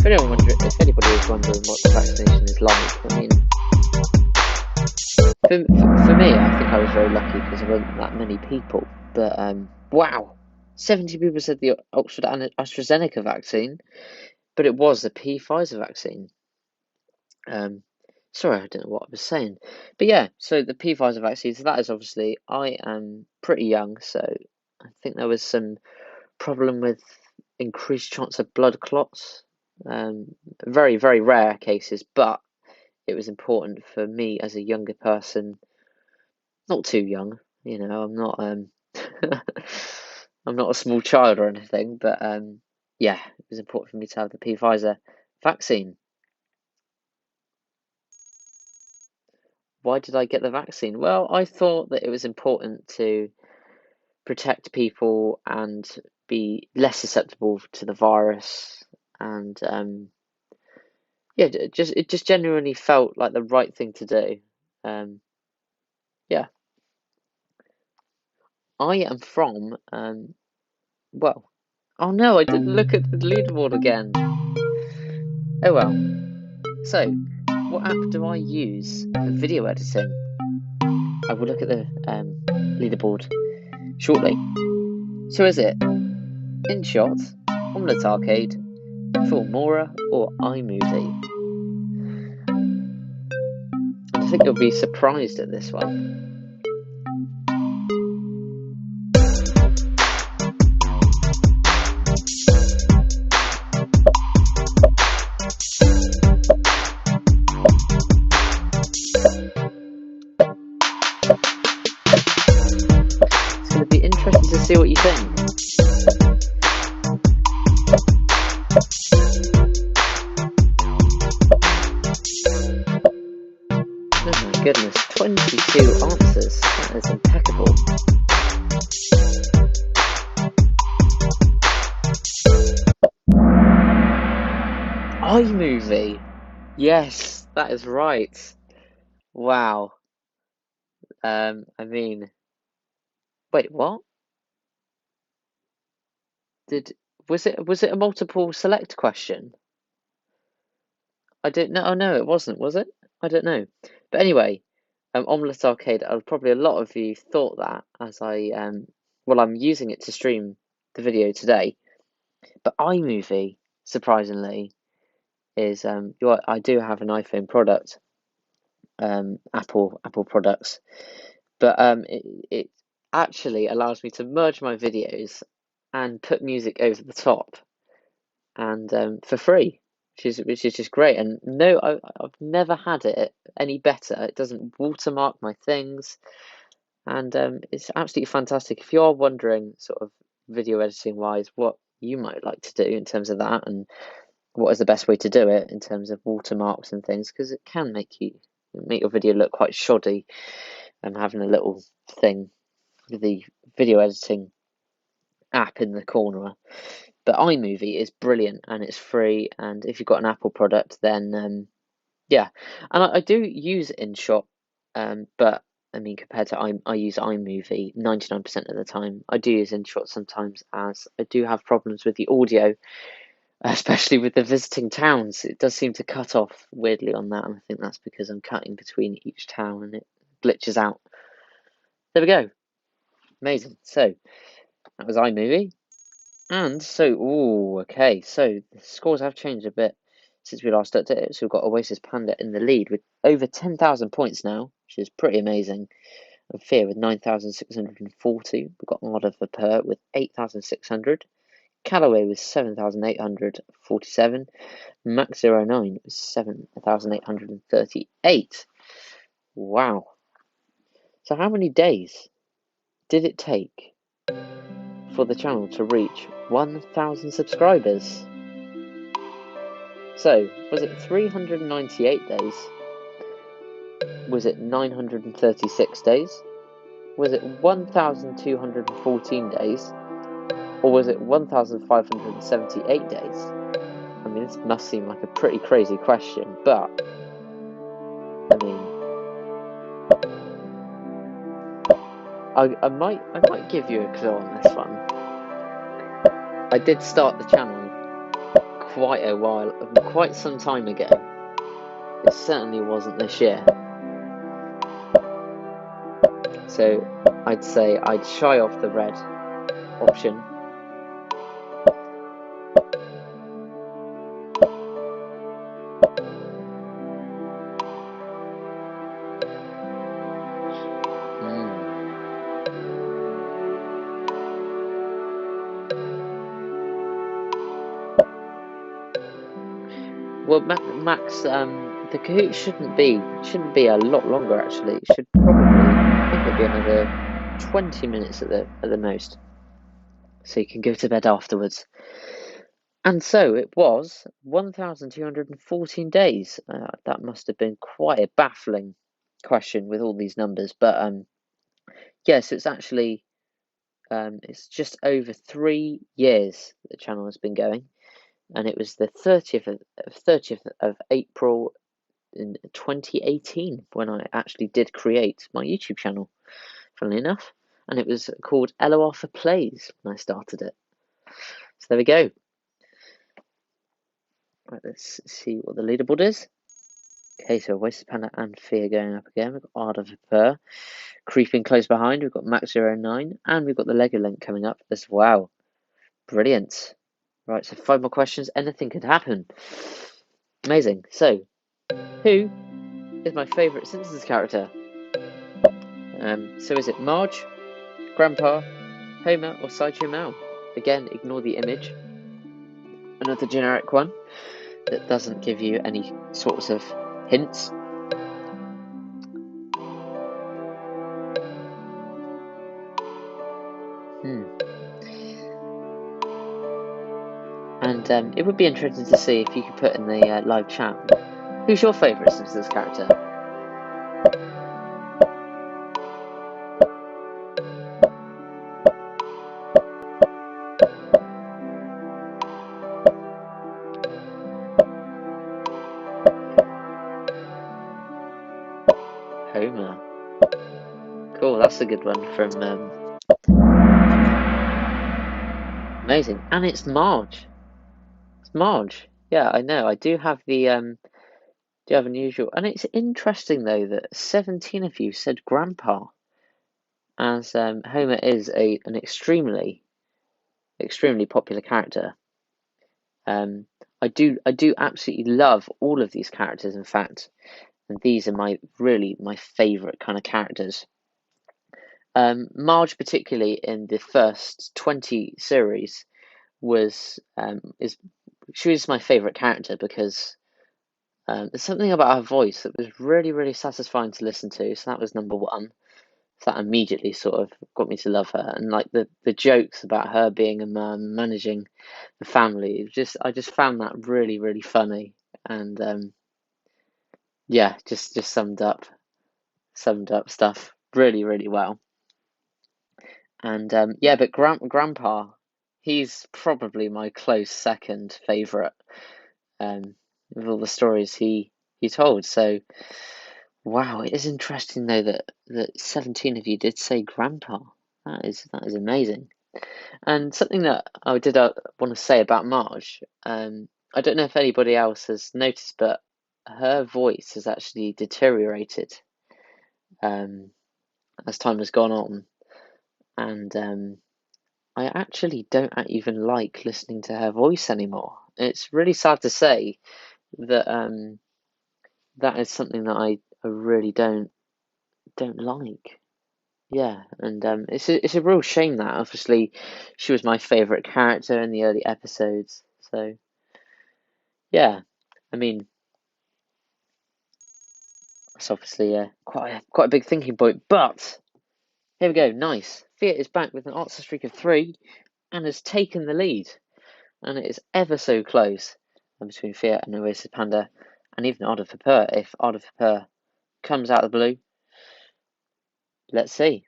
And if anybody is wondering what the vaccination is like, I mean, for me, I think I was very lucky because there weren't that many people. But wow, 70 people said the Oxford AstraZeneca vaccine, but it was the Pfizer vaccine. Sorry, I don't know what I was saying, but yeah. So the Pfizer vaccine. So that is obviously, I am pretty young, so I think there was some problem with increased chance of blood clots. Very, very rare cases, but it was important for me as a younger person, not too young, you know, I'm not I'm not a small child or anything, but yeah, it was important for me to have the Pfizer vaccine. Why did I get the vaccine? Well, I thought that it was important to protect people and be less susceptible to the virus, and yeah, it just genuinely felt like the right thing to do. Yeah, I am from well, oh no, I didn't look at the leaderboard again. Oh well. So, what app do I use for video editing? I will look at the leaderboard shortly. So is it InShot, Omelette Arcade, Filmora, or iMovie? And I think you'll be surprised at this one. It's going to be interesting to see what you think. Oh my goodness, 22 answers. That is impeccable. iMovie. Yes, that is right. Wow. I mean, wait, what? Was it a multiple select question? I don't know. Oh no, it wasn't, was it? I don't know. But anyway, Omelette Arcade. Probably a lot of you thought that as I'm using it to stream the video today. But iMovie, surprisingly, is I do have an iPhone product, Apple products, but it actually allows me to merge my videos and put music over the top, and for free, which is just great. And no, I've never had it any better. It doesn't watermark my things, and it's absolutely fantastic. If you are wondering, sort of video editing wise, what you might like to do in terms of that, and what is the best way to do it in terms of watermarks and things, because it can make your video look quite shoddy, and having a little thing with the video editing app in the corner. But iMovie is brilliant and it's free, and if you've got an Apple product, then yeah. And I do use InShot, but I mean, compared to I use iMovie 99% of the time. I do use InShot sometimes, as I do have problems with the audio, especially with the visiting towns. It does seem to cut off weirdly on that, and I think that's because I'm cutting between each town and it glitches out. There we go. Amazing. So that was iMovie. And so, okay, so the scores have changed a bit since we last looked at it. So we've got Oasis Panda in the lead with over 10,000 points now, which is pretty amazing. And Fear with 9,640. We've got ElloArfur with 8,600. Callaway with 7,847. Max09 with 7,838. Wow. So how many days did it take for the channel to reach 1,000 subscribers? So, was it 398 days? Was it 936 days? Was it 1,214 days? Or was it 1,578 days? I mean, this must seem like a pretty crazy question, but I mean, I might give you a clue on this one. I did start the channel quite some time ago. It certainly wasn't this year. So I'd say I'd shy off the red option. Well, Max, the Kahoot shouldn't be a lot longer actually. It should probably, I think it'll be another 20 minutes at the most. So you can go to bed afterwards. And so it was 1,214 days. That must have been quite a baffling question with all these numbers, but yes, it's actually it's just over 3 years the channel has been going. And it was the 30th of April in 2018 when I actually did create my YouTube channel, funnily enough, and it was called ElloArfur Plays when I started it. So there we go. Right, let's see what the leaderboard is. Okay, so Wasted Panda and Fear going up again. We've got ElloArfur creeping close behind. We've got Max09 and we've got the Lego Link coming up as well. Brilliant. Right, so 5 more questions. Anything could happen. Amazing. So, who is my favourite Simpsons character? So is it Marge, Grandpa, Homer, or Sideshow Mel? Again, ignore the image. Another generic one that doesn't give you any sorts of hints. And it would be interesting to see if you could put in the live chat, who's your favourite Simpsons character? Homer. Cool, that's a good one from Amazing. And it's Marge. It's Marge. Yeah, I know. I do have the do have unusual, and it's interesting though that 17 of you said Grandpa, as Homer is an extremely popular character. I do absolutely love all of these characters, in fact, and these are my favourite kind of characters. Marge, particularly in the first 20 series, she was my favourite character because there's something about her voice that was really satisfying to listen to. So that was number one. So that immediately sort of got me to love her, and like the jokes about her being a mum, managing the family. I just found that really funny, and yeah, just summed up stuff really well. And yeah, but Grandpa, he's probably my close second favourite of all the stories he told. So wow, it is interesting though that 17 of you did say Grandpa. That is amazing. And something that I did want to say about Marge, I don't know if anybody else has noticed, but her voice has actually deteriorated as time has gone on, and I actually don't even like listening to her voice anymore. It's really sad to say that that is something that I really don't like. Yeah, and it's a real shame that obviously she was my favourite character in the early episodes. So yeah, I mean it's obviously quite a big thinking point. But here we go. Nice. Fiat is back with an answer streak of 3 and has taken the lead, and it is ever so close between Fiat and Oasis Panda, and even ElloArfur. If ElloArfur comes out of the blue, let's see.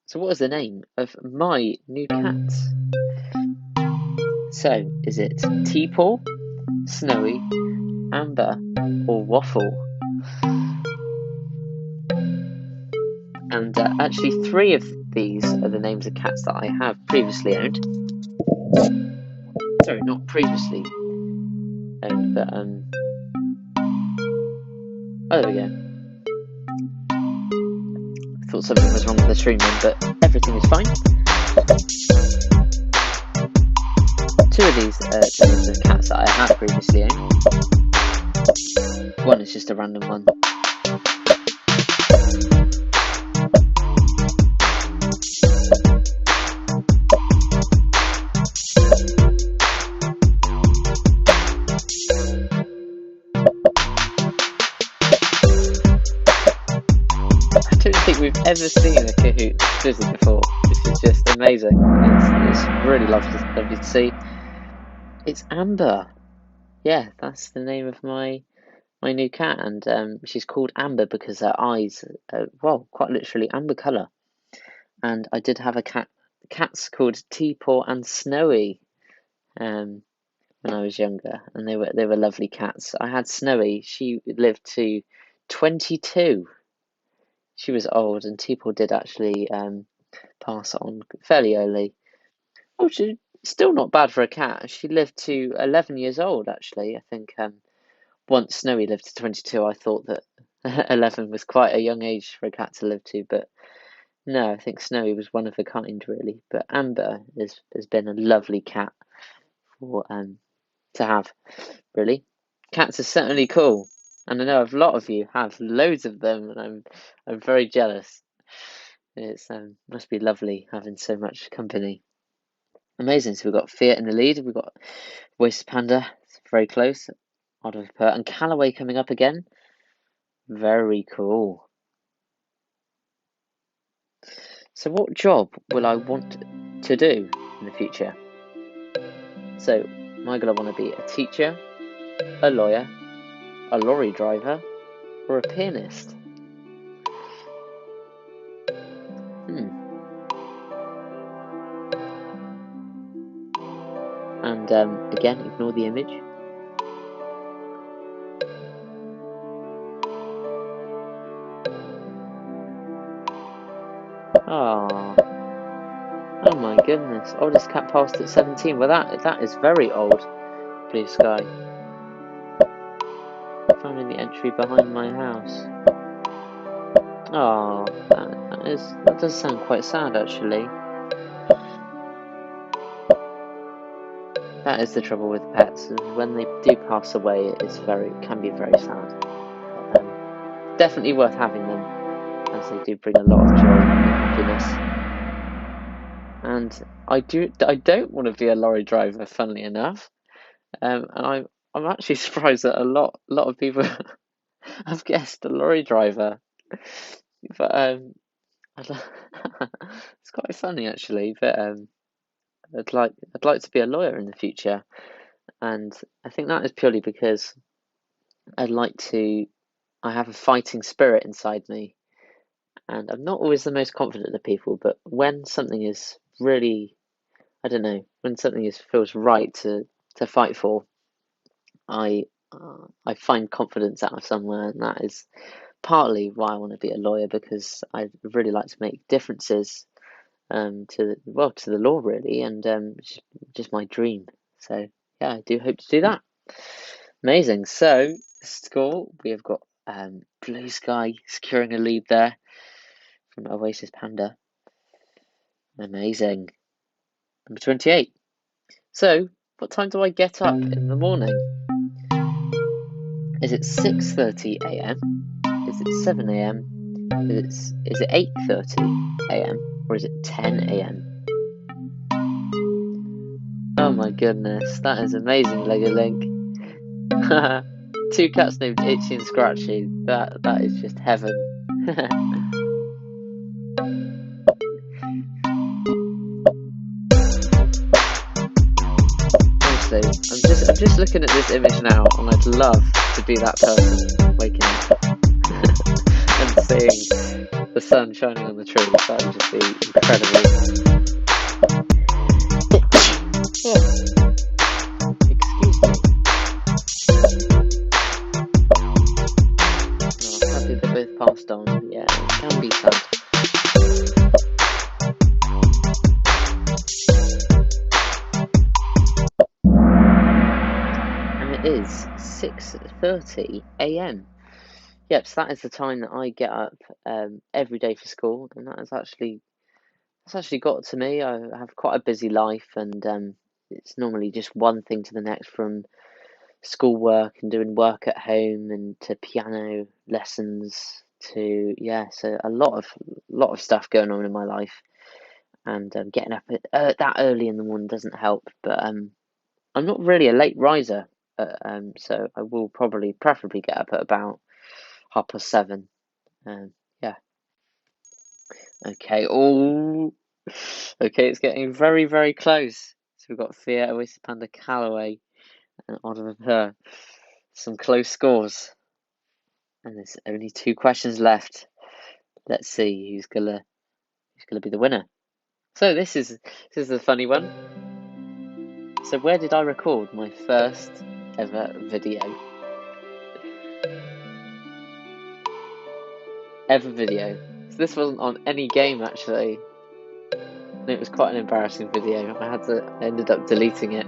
So, what is the name of my new cat? So, is it Tsto, Snowy, Amber, or Waffle? And actually, 3 of these are the names of cats that I have previously owned. Sorry, not previously owned, but oh, there we go. I thought something was wrong with the stream then, but everything is fine. 2 of these are names of cats that I have previously owned. One is just a random one. I don't think we've ever seen a Kahoot visit before. This is just amazing. It's really lovely to see. It's Amber. Yeah, that's the name of my new cat, and she's called Amber because her eyes are, well, quite literally amber colour. And I did have a cats called Tsto and Snowy when I was younger, and they were lovely cats. I had Snowy. She lived to 22. She was old, and Tsto did actually pass on fairly early. Oh, she's still not bad for a cat. She lived to 11 years old, actually. I think once Snowy lived to 22, I thought that 11 was quite a young age for a cat to live to, but no, I think Snowy was one of a kind, really. But Amber has been a lovely cat for to have, really. Cats are certainly cool, and I know a lot of you have loads of them, and I'm very jealous. It's must be lovely having so much company. Amazing. So we've got Fiat in the lead. We've got Voice Panda, very close. ElloArfur and Callaway coming up again. Very cool. So what job will I want to do in the future? So am I going to want to be a teacher, a lawyer, a lorry driver, or a pianist? And again, ignore the image. Oh my goodness, oldest cat passed at 17. Well, that is very old. Blue sky. Finding the entry behind my house. Oh, that does sound quite sad, actually. That is the trouble with pets. When they do pass away, it can be very sad. Definitely worth having them, as they do bring a lot of joy and happiness. And I don't want to be a lorry driver, funnily enough. And I'm actually surprised that a lot of people have guessed a lorry driver. But it's quite funny, actually. But I'd like to be a lawyer in the future, and I think that is purely because I have a fighting spirit inside me, and I'm not always the most confident of people, but when something is really, I don't know, when something feels right to fight for, I find confidence out of somewhere, and that is partly why I want to be a lawyer, because I really like to make differences to the law, really, and just my dream. So yeah, I do hope to do that. Amazing. So score, we have got Blue Sky securing a lead there from Oasis Panda. Amazing. Number 28. So what time do I get up in the morning? Is it 6:30 a.m.? Is it 7 a.m.? Is it 8:30 a.m. or is it 10 a.m.? Oh my goodness, that is amazing, Lego Link. Two cats named Itchy and Scratchy. That is just heaven. Honestly, I'm just looking at this image now, and I'd love to be that person waking up and seeing the sun shining on the trees. That would just be incredible. Excuse me. Oh, happy they both passed on. Yeah, it can be sad. And it is 6:30 a.m. Yep, so that is the time that I get up every day for school, and that's actually got to me. I have quite a busy life, and it's normally just one thing to the next, from schoolwork and doing work at home and to piano lessons to so a lot of stuff going on in my life, and getting up that early in the morning doesn't help. But I'm not really a late riser, so I will preferably get up at about 7:30. Yeah. Okay. Oh. Okay, it's getting very, very close. So we've got Fiat, Oasis Panda, Callaway, and ElloArfur. Some close scores. And there's only 2 questions left. Let's see who's gonna be the winner. So this is a funny one. So where did I record my first ever video? So this wasn't on any game, actually. And it was quite an embarrassing video. I ended up deleting it.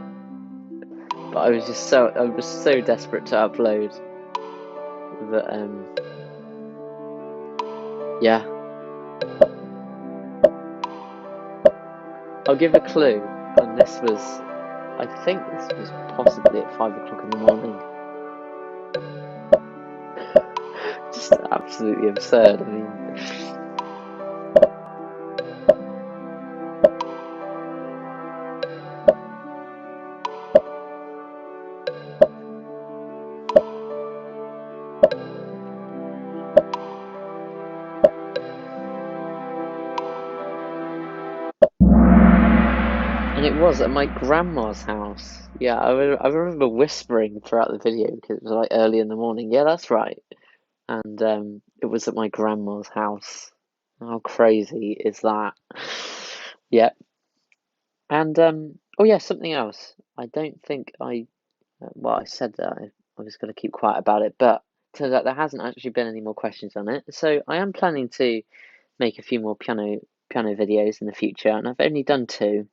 But I was so desperate to upload. But yeah, I'll give a clue. And this was, I think this was possibly at 5 o'clock in the morning. Just absolutely absurd. I mean, and it was at my grandma's house. Yeah, I remember whispering throughout the video because it was like early in the morning. Yeah, that's right. And it was at my grandma's house. How crazy is that? Yeah. And oh yeah, something else. I don't think well, I said that I was going to keep quiet about it, but turns out there hasn't actually been any more questions on it. So I am planning to make a few more piano videos in the future, and I've only done 2,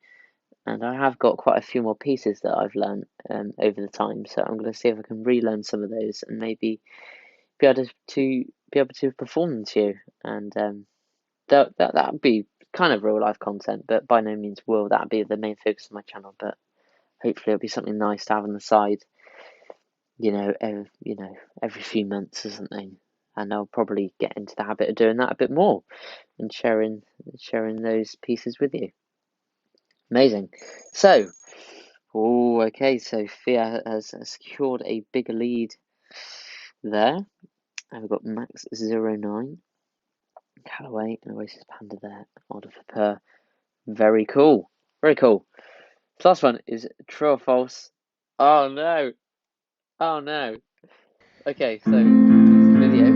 and I have got quite a few more pieces that I've learned over the time. So I'm going to see if I can relearn some of those and maybe be able to perform them to you, and that would be kind of real life content, but by no means will that be the main focus of my channel. But hopefully it'll be something nice to have on the side, every few months or something. And I'll probably get into the habit of doing that a bit more and sharing those pieces with you. Amazing. So, okay, so Fia has secured a big lead there. And we've got Max 09, Callaway, and Oasis Panda there. ElloArfur. Very cool. Very cool. The last one is true or false. Oh no. Oh no. Okay, so it's a video.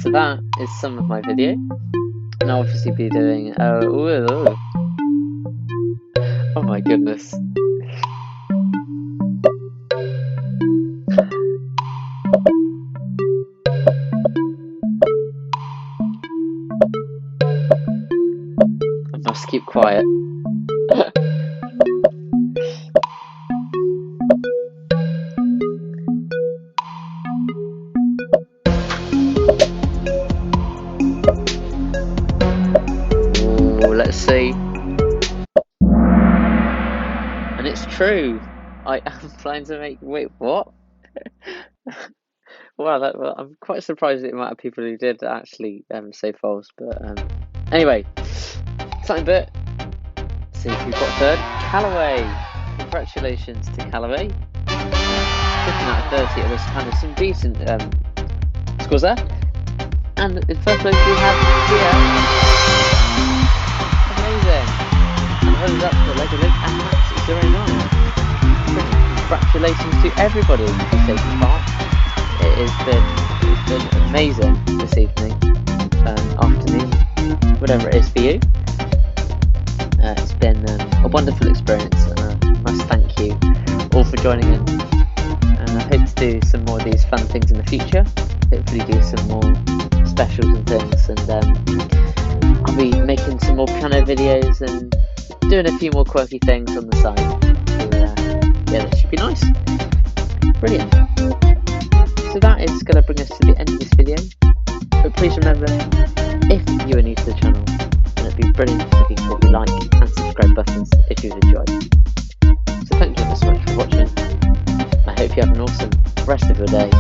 So that is some of my video. And I'll obviously be doing oh my goodness. I must keep quiet. Let's see. And it's true. I am planning to make. Wait, what? Well, I'm quite surprised at the amount of people who did actually say false. But anyway, something but. See who got third. Callaway. Congratulations to Callaway. 15 out of 30. It was kind of some decent scores there. And in first place we have Fia. Amazing. And runners up to Lego Link and Max 09. Congratulations to everybody who's taken part. It's been amazing this evening, afternoon, whatever it is for you. It's been a wonderful experience, and I must thank you all for joining in. And I hope to do some more of these fun things in the future. Hopefully do some more specials and things, and I'll be making some more piano videos and doing a few more quirky things on the side. So yeah, that should be nice. Brilliant. So that is going to bring us to the end of this video. But please remember, if you are new to the channel, then it'd be brilliant if you click the like and subscribe buttons if you've enjoyed. So thank you ever so much for watching. I hope you have an awesome rest of your day.